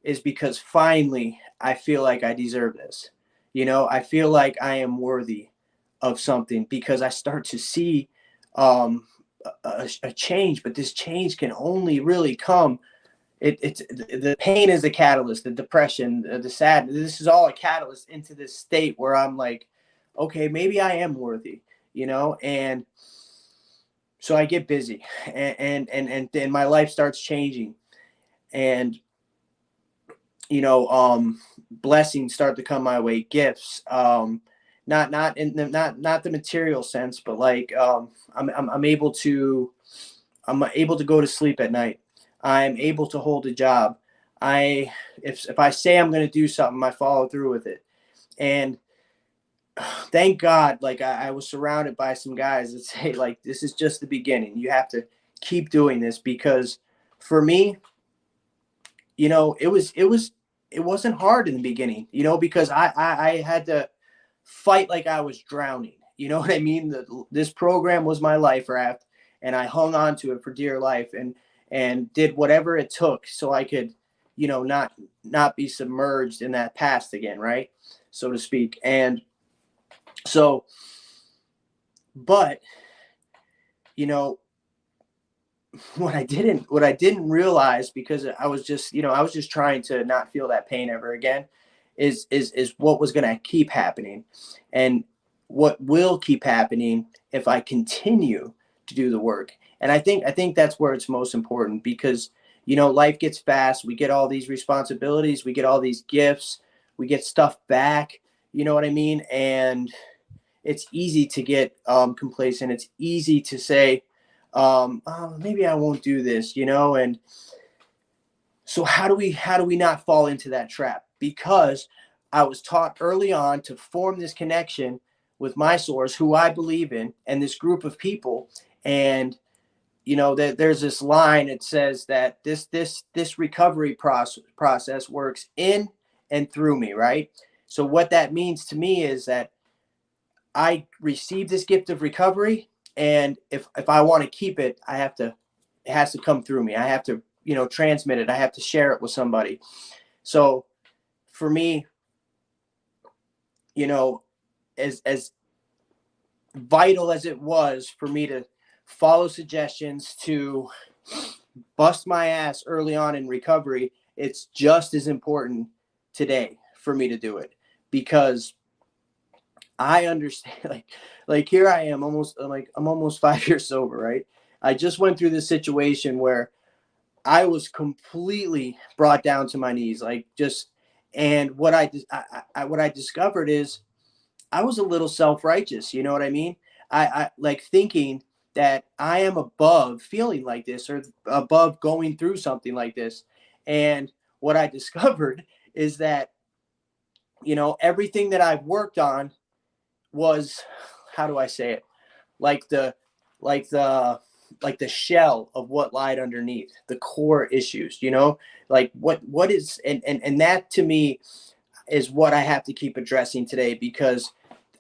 F: is because finally I feel like I deserve this. You know, I feel like I am worthy of something because I start to see a change, but this change can only really come. It's the pain is the catalyst, the depression, the sadness. This is all a catalyst into this state where I'm like, okay, maybe I am worthy, you know? And so I get busy and then my life starts changing, and, you know, blessings start to come my way, gifts, not in the, not the material sense, but like, I'm able to, I'm able to go to sleep at night. I'm able to hold a job. If I say I'm going to do something, I follow through with it. And thank God, like I was surrounded by some guys that say, like, this is just the beginning. You have to keep doing this, because for me, you know, it wasn't hard in the beginning, you know, because I had to fight like I was drowning. You know what I mean? This program was my life raft, and I hung on to it for dear life, and did whatever it took so I could, you know, not be submerged in that past again, right? So to speak. And so, but, you know, what I didn't realize, because I was just, you know, I was just trying to not feel that pain ever again, is what was going to keep happening, and what will keep happening if I continue to do the work. And I think that's where it's most important, because, you know, life gets fast. We get all these responsibilities, we get all these gifts, we get stuff back, you know what I mean? And it's easy to get complacent. It's easy to say, oh, maybe I won't do this, you know? And so how do we not fall into that trap? Because I was taught early on to form this connection with my source, who I believe in, and this group of people. And, you know, that there's this line that says that this recovery process works in and through me, right? So what that means to me is that I received this gift of recovery, and if I want to keep it, it has to come through me. I have to, you know, transmit it. I have to share it with somebody. So for me, you know, as vital as it was for me to follow suggestions to bust my ass early on in recovery, it's just as important today for me to do it, because I understand, like here I am, I'm almost 5 years sober, right? I just went through this situation where I was completely brought down to my knees, like just, and what I discovered is I was a little self-righteous, you know what I mean? I like thinking that I am above feeling like this, or above going through something like this. And what I discovered is that, you know, everything that I've worked on was, how do I say it? Like the like the like the shell of what lied underneath, the core issues, you know, like what is, and that to me is what I have to keep addressing today, because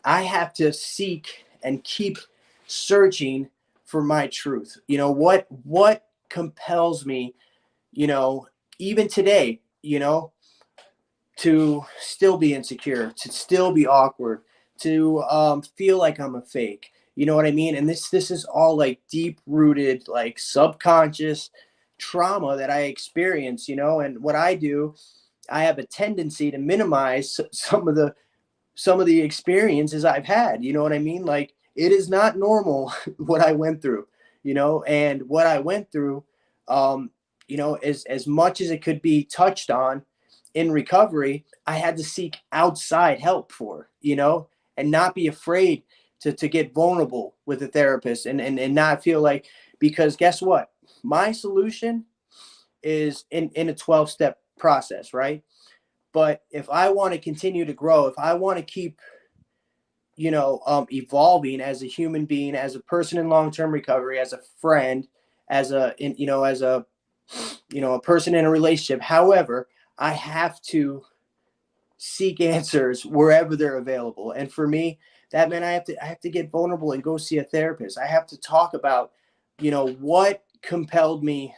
F: I have to seek and keep searching for my truth. You know, what compels me, you know, even today, you know, to still be insecure, to still be awkward, to feel like I'm a fake. You know what I mean? And this is all like deep rooted, like subconscious trauma that I experience, you know. And what I do, I have a tendency to minimize some of the experiences I've had. You know what I mean? Like, it is not normal what I went through, you know. And what I went through, you know, as much as it could be touched on in recovery, I had to seek outside help for, you know, and not be afraid to get vulnerable with a therapist, and not feel like, because guess what? My solution is in a 12-step process, right? But if I want to continue to grow, if I want to keep, you know, evolving as a human being, as a person in long-term recovery, as a friend, as a, you know, as a, you know, a person in a relationship, however, I have to seek answers wherever they're available. And for me, that meant I have to get vulnerable and go see a therapist. I have to talk about, you know, what compelled me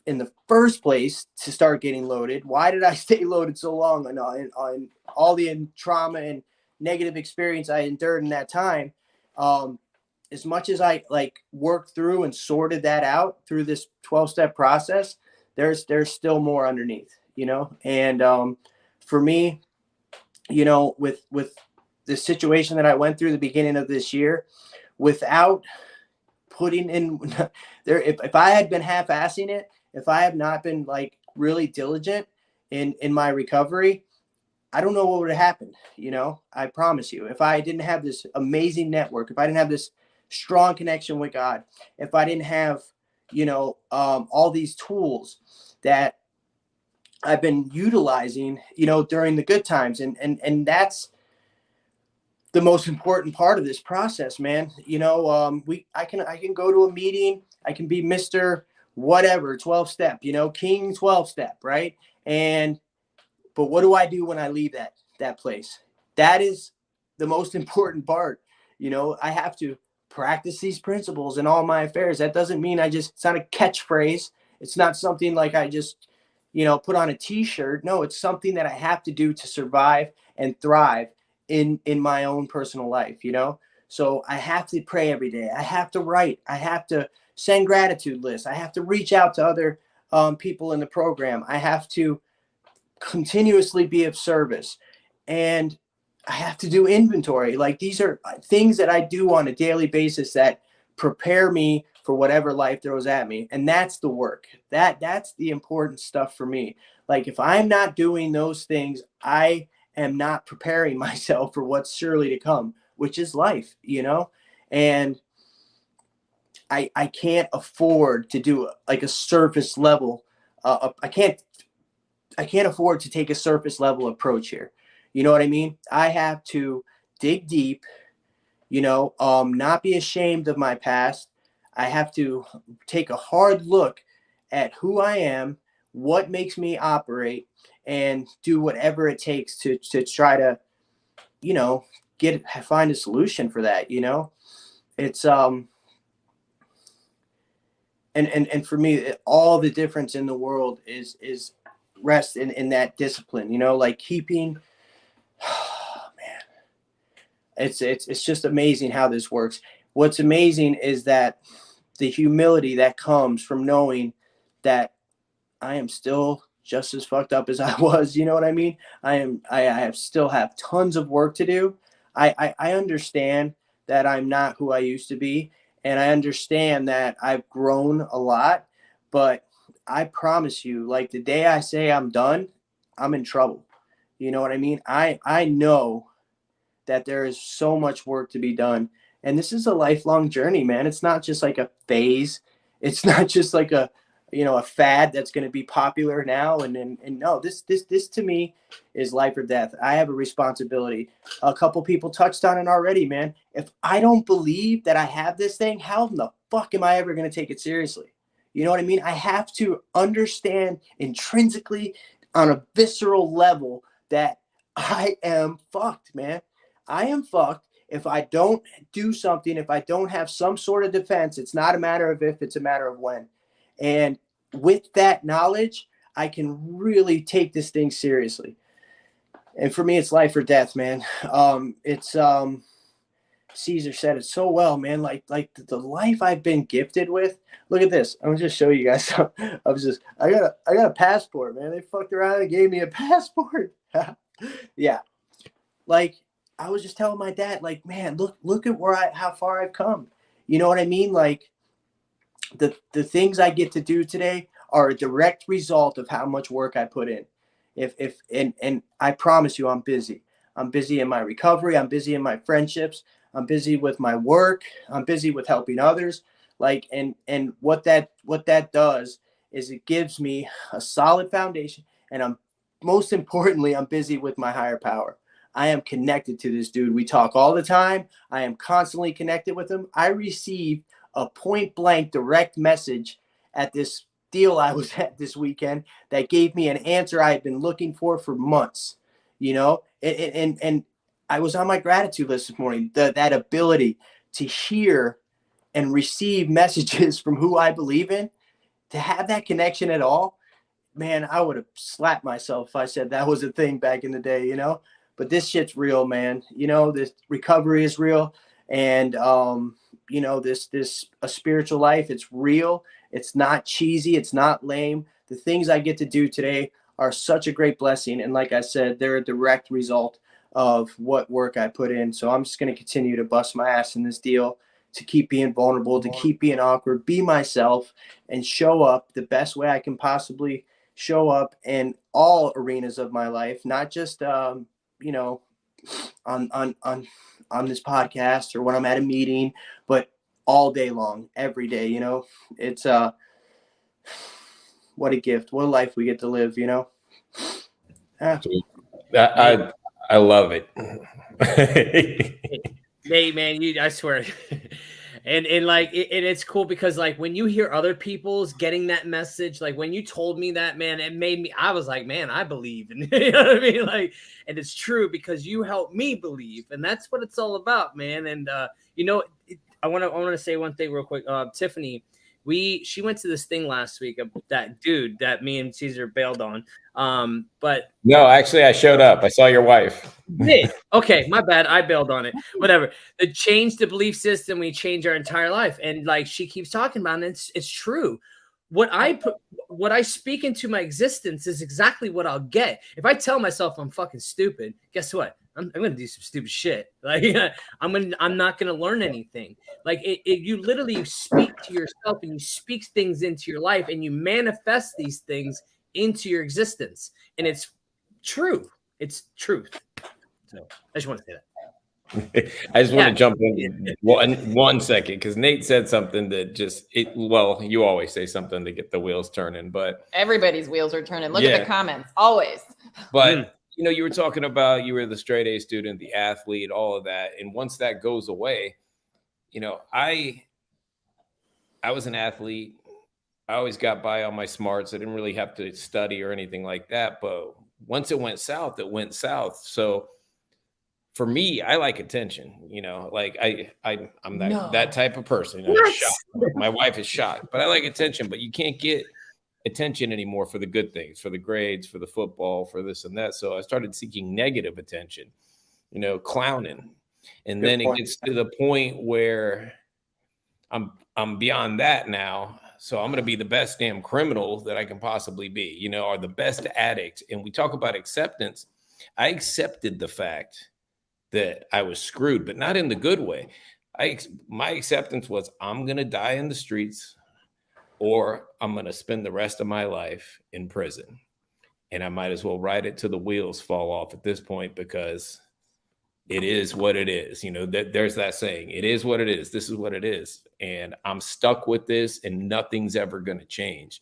F: in the first place to start getting loaded? Why did I stay loaded so long on all the trauma and negative experience I endured in that time? As much as I like worked through and sorted that out through this 12-step process, there's still more underneath, you know? And for me, you know, with the situation that I went through the beginning of this year, without putting in there, if I had been half-assing it, if I have not been like really diligent in my recovery, I don't know what would have happened. You know, I promise you, if I didn't have this amazing network, if I didn't have this strong connection with God, if I didn't have, you know, all these tools that I've been utilizing, you know, during the good times. And that's the most important part of this process, man. You know, I can go to a meeting, I can be Mr. whatever, 12 step, you know, King 12 step, right? But what do I do when I leave that place? That is the most important part. You know, I have to practice these principles in all my affairs. That doesn't mean it's not a catchphrase. It's not something like I just, you know, put on a t-shirt. No, it's something that I have to do to survive and thrive in my own personal life, you know? So I have to pray every day. I have to write. I have to send gratitude lists. I have to reach out to other people in the program. I have to continuously be of service, and I have to do inventory. Like, these are things that I do on a daily basis that prepare me for whatever life throws at me. And that's the work. That's the important stuff for me. Like, if I'm not doing those things, I am not preparing myself for what's surely to come, which is life, you know? And I can't afford to do like a surface level. I can't afford to take a surface level approach here. You know what I mean? I have to dig deep, you know, not be ashamed of my past. I have to take a hard look at who I am, what makes me operate, and do whatever it takes to try to, you know, find a solution for that. You know, it's and for me, all the difference in the world is rest in that discipline. You know, like keeping. Oh, man, it's just amazing how this works. What's amazing is that the humility that comes from knowing that I am still just as fucked up as I was. You know what I mean? I still have tons of work to do. I understand that I'm not who I used to be, and I understand that I've grown a lot, but I promise you, like, the day I say I'm done, I'm in trouble. You know what I mean? I know that there is so much work to be done. And this is a lifelong journey, man. It's not just like a phase. It's not just like a, you know, a fad that's going to be popular now. And no, this to me is life or death. I have a responsibility. A couple people touched on it already, man. If I don't believe that I have this thing, how in the fuck am I ever going to take it seriously? You know what I mean? I have to understand intrinsically on a visceral level that I am fucked, man. I am fucked. If I don't do something, if I don't have some sort of defense, it's not a matter of if, it's a matter of when. And with that knowledge, I can really take this thing seriously. And for me, it's life or death, man. It's Caesar said it so well, man. Like the life I've been gifted with. Look at this. I'm gonna just show you guys. I got a passport, man. They fucked around and gave me a passport. Yeah. Like, I was just telling my dad, like, man, look at how far I've come. You know what I mean? Like, the things I get to do today are a direct result of how much work I put in. And I promise you, I'm busy. I'm busy in my recovery. I'm busy in my friendships. I'm busy with my work. I'm busy with helping others. Like, and what that does is it gives me a solid foundation. And most importantly, I'm busy with my higher power. I am connected to this dude. We talk all the time. I am constantly connected with him. I received a point blank direct message at this deal I was at this weekend that gave me an answer I had been looking for months, you know, and I was on my gratitude list this morning. That ability to hear and receive messages from who I believe in, to have that connection at all, man, I would have slapped myself if I said that was a thing back in the day, you know. But this shit's real, man. You know, this recovery is real, and you know, this a spiritual life. It's real. It's not cheesy. It's not lame. The things I get to do today are such a great blessing, and like I said, they're a direct result of what work I put in. So I'm just going to continue to bust my ass in this deal, to keep being vulnerable, to keep being awkward, be myself, and show up the best way I can possibly show up in all arenas of my life, not just you know, on this podcast or when I'm at a meeting, but all day long, every day. You know, it's what a gift, what a life we get to live. You know.
B: I love it.
A: Nate, man, I swear. And like it's cool because like when you hear other people's getting that message, like when you told me that, man, it made me, I was like, man, I believe. And you know what I mean? Like, and it's true because you helped me believe, and that's what it's all about, man. And you know, I want to say one thing real quick. Tiffany, she went to this thing last week of that dude that me and Caesar bailed on. But
B: no, actually, I showed up. I saw your wife.
A: Okay, my bad. I bailed on it. Whatever. The change the belief system, we change our entire life. And like she keeps talking about it, it's true. What I speak into my existence is exactly what I'll get. If I tell myself I'm fucking stupid, guess what? I'm gonna do some stupid shit. Like I'm not gonna learn anything. Like you literally speak to yourself and you speak things into your life and you manifest these things into your existence, and it's true. It's truth. So I just want to say that.
B: I just want to jump in one second because Nate said something that you always say something to get the wheels turning, but
G: everybody's wheels are turning. Look at the comments, always.
B: But you know, you were talking about you were the straight A student, the athlete, all of that, and once that goes away, you know, I was an athlete. I always got by on my smarts. I didn't really have to study or anything like that. But once it went south, it went south. So for me, I like attention. You know, like I'm that type of person. I'm shocked. My wife is shocked, but I like attention. But you can't get attention anymore for the good things, for the grades, for the football, for this and that. So I started seeking negative attention, you know, clowning. And then it gets to the point where I'm beyond that now. So I'm going to be the best damn criminal that I can possibly be, you know, or the best addict. And we talk about acceptance. I accepted the fact that I was screwed, but not in the good way. My acceptance was I'm going to die in the streets or I'm going to spend the rest of my life in prison. And I might as well ride it till the wheels fall off at this point because it is what it is. You know, there's that saying, it is what it is. This is what it is. And I'm stuck with this and nothing's ever going to change.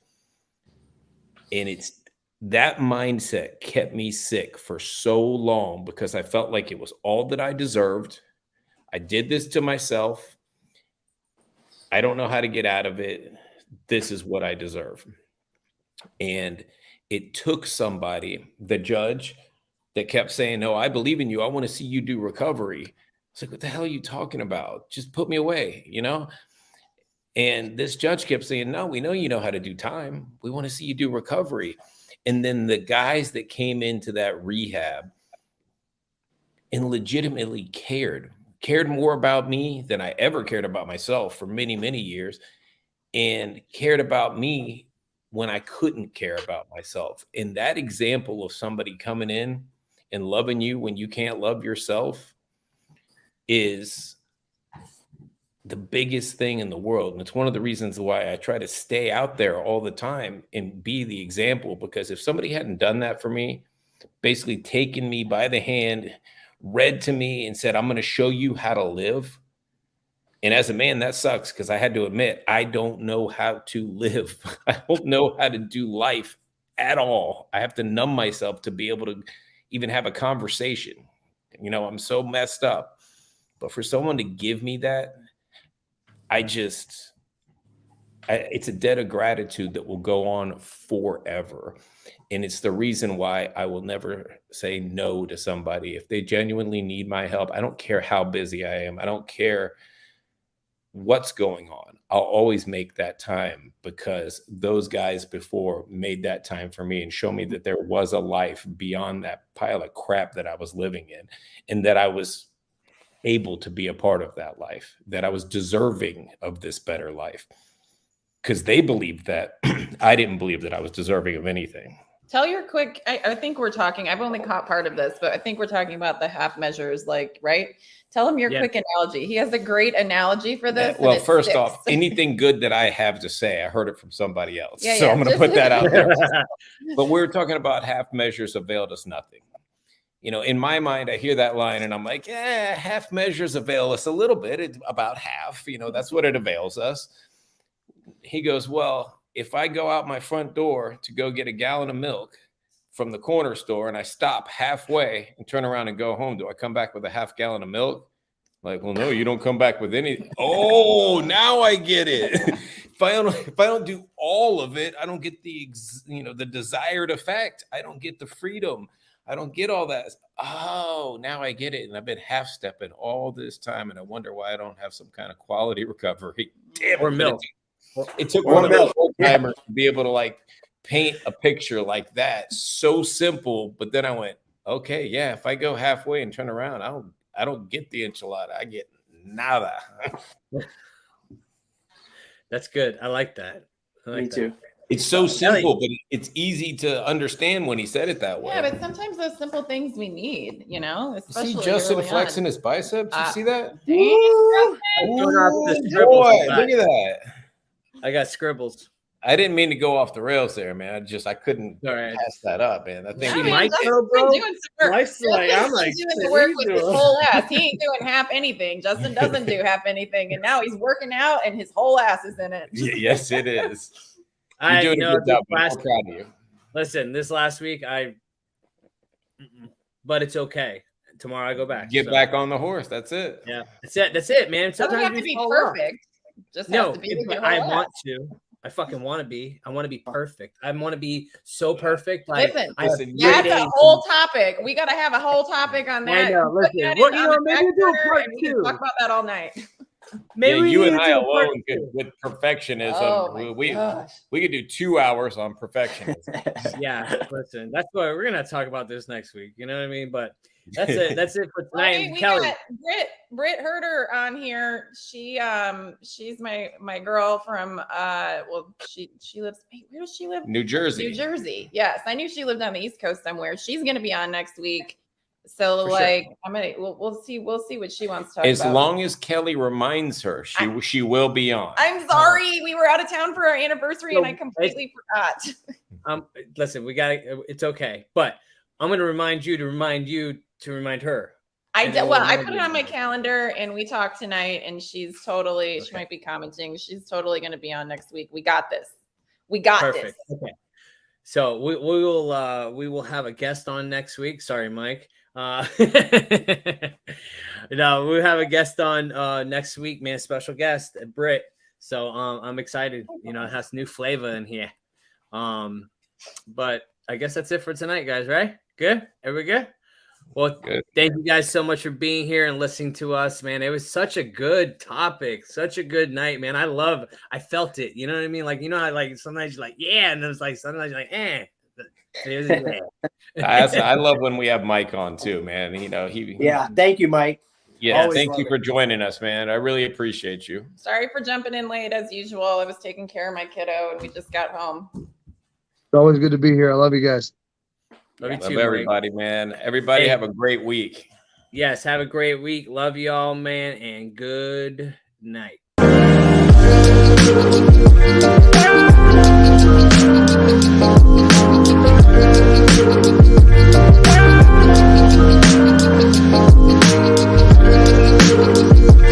B: And it's that mindset kept me sick for so long because I felt like it was all that I deserved. I did this to myself. I don't know how to get out of it. This is what I deserve. And it took somebody, the judge, that kept saying, no, I believe in you. I want to see you do recovery. It's like, what the hell are you talking about? Just put me away, you know? And this judge kept saying, no, we know you know how to do time. We want to see you do recovery. And then the guys that came into that rehab and legitimately cared more about me than I ever cared about myself for many, many years, and cared about me when I couldn't care about myself. And that example of somebody coming in and loving you when you can't love yourself is the biggest thing in the world. And it's one of the reasons why I try to stay out there all the time and be the example, because if somebody hadn't done that for me, basically taken me by the hand, read to me and said, I'm going to show you how to live. And as a man, that sucks because I had to admit, I don't know how to live. I don't know how to do life at all. I have to numb myself to be able to even have a conversation. You know, I'm so messed up. But for someone to give me that, it's a debt of gratitude that will go on forever. And it's the reason why I will never say no to somebody. If they genuinely need my help, I don't care how busy I am. I don't care what's going on. I'll always make that time because those guys before made that time for me and show me that there was a life beyond that pile of crap that I was living in, and that I was able to be a part of that life, that I was deserving of this better life. Because they believed that. I didn't believe that I was deserving of anything.
G: Tell your quick, I think we're talking, I've only caught part of this, but I think we're talking about the half measures, like, right? Tell him your quick analogy. He has a great analogy for this.
B: Well, first off, anything good that I have to say, I heard it from somebody else.
G: Yeah,
B: so
G: yeah.
B: I'm going to put that out there. But we're talking about half measures availed us nothing. You know, in my mind, I hear that line and I'm like, yeah, half measures avail us a little bit. It's about half, you know, that's what it avails us. He goes, well, if I go out my front door to go get a gallon of milk from the corner store and I stop halfway and turn around and go home, do I come back with a half gallon of milk? Like, well, no, you don't come back with any. Oh, now I get it. If I don't do all of it, I don't get the desired effect. I don't get the freedom. I don't get all that. Oh, now I get it. And I've been half stepping all this time. And I wonder why I don't have some kind of quality recovery. Damn,
C: Or milk.
B: It took one of those old timers to be able to like paint a picture like that. So simple. But then I went, okay, yeah, if I go halfway and turn around, I don't get the enchilada. I get nada.
C: That's good. I like that.
F: Me too.
B: It's so simple, but it's easy to understand when he said it that way.
G: Yeah, but sometimes those simple things we need, you know, especially
B: See Justin
G: early
B: flexing
G: on.
B: his biceps? You see that?
C: The
B: Boy,
C: scribbles.
B: look at that.
C: I got scribbles.
B: I didn't mean to go off the rails there, man. I couldn't
C: All right.
B: pass that up, man. I think
G: Yeah,
C: See,
G: man,
C: Mike,
G: Justin's
C: bro,
G: been doing some work.
C: Mike's like, I'm
G: Justin's
C: like,
G: doing
C: shit,
G: the
C: what
G: work
C: you
G: with his
C: doing?
G: whole ass. He ain't doing half anything. Justin doesn't do half anything, and now he's working out, and his whole ass is in it.
B: yes, it is. You're
C: I
B: doing
C: know
B: a good
C: this
B: job. I'm
C: last,
B: proud of you.
C: listen, this last week but it's okay. Tomorrow I go back.
B: Get
C: so,
B: back on the horse. That's it.
C: Yeah, that's it, man.
G: Doesn't
C: Sometimes
G: have to
C: we
G: be
C: fall off.
G: perfect. Just
C: No,
G: has to be with
C: but
G: your
C: I
G: whole
C: want
G: ass.
C: to. I fucking want to be. I want to be perfect. I want to be so perfect. Like,
G: Listen,
C: I have
B: listen,
C: three
G: that's a
C: days
G: whole topic. We got to have a whole topic on
C: I
G: that.
C: know,
G: Put
C: listen,
G: that
C: what-
G: in
C: you
G: on
C: know,
G: the
C: maybe
G: back
C: do a
G: burner,
C: part
G: and we can
C: two.
G: talk about that all night.
C: Maybe
B: yeah,
C: we
B: you
C: need
B: and
C: to
B: I
C: do a part
B: alone could,
C: two.
B: with perfectionism,
G: Oh my
B: we
G: gosh.
B: could do 2 hours on perfectionism.
C: Yeah, listen, that's what we're gonna talk about this next week. You know what I mean? But that's it. That's it for tonight.
G: Hey,
C: And
G: we
C: Kelly,
G: got Britt Herder on here. She's my girl from she lives, where does she live?
B: New Jersey.
G: New Jersey. Yes, I knew she lived on the East Coast somewhere. She's gonna be on next week. So
C: For
G: like I'm gonna we'll see what she wants to talk
B: As
G: about.
B: long as Kelly reminds her, she will be on.
G: I'm sorry, we were out of town for our anniversary and I completely forgot.
C: listen, we got to it's okay. But I'm gonna remind you to remind her.
G: I
C: And
G: did.
C: then
G: Well,
C: we'll
G: I
C: remind
G: put it
C: you.
G: on my calendar and we talked tonight and she's totally, she
C: Okay.
G: might be commenting. She's totally going to be on next week. We got this. We got
C: Perfect.
G: this.
C: Okay. So we will have a guest on next week. Sorry, Mike. No, we'll have a guest on next week, man. Special guest, Britt. So I'm excited. You know, it has new flavor in here. But I guess that's it for tonight, guys. Right? Good. Everybody good? Well,
B: Good.
C: Thank you guys so much for being here and listening to us, man. It was such a good topic, such a good night, man. I felt it. You know what I mean? Like, you know how like sometimes you're like, yeah, and then it's like sometimes you're like, eh.
B: I love when we have Mike on too, man. You know,
F: Yeah, thank you, Mike.
B: yeah.
F: Always
B: Thank
F: love
B: you
F: it.
B: for joining us, man. I really appreciate you.
G: Sorry for jumping in late as usual. I was taking care of my kiddo and we just got home.
E: It's always good to be here. I love you guys.
C: Love you
B: Love
C: too, Mike.
B: everybody, man. Everybody
C: Hey.
B: have a great week.
C: Yes, have a great week. Love you all, man, and good night.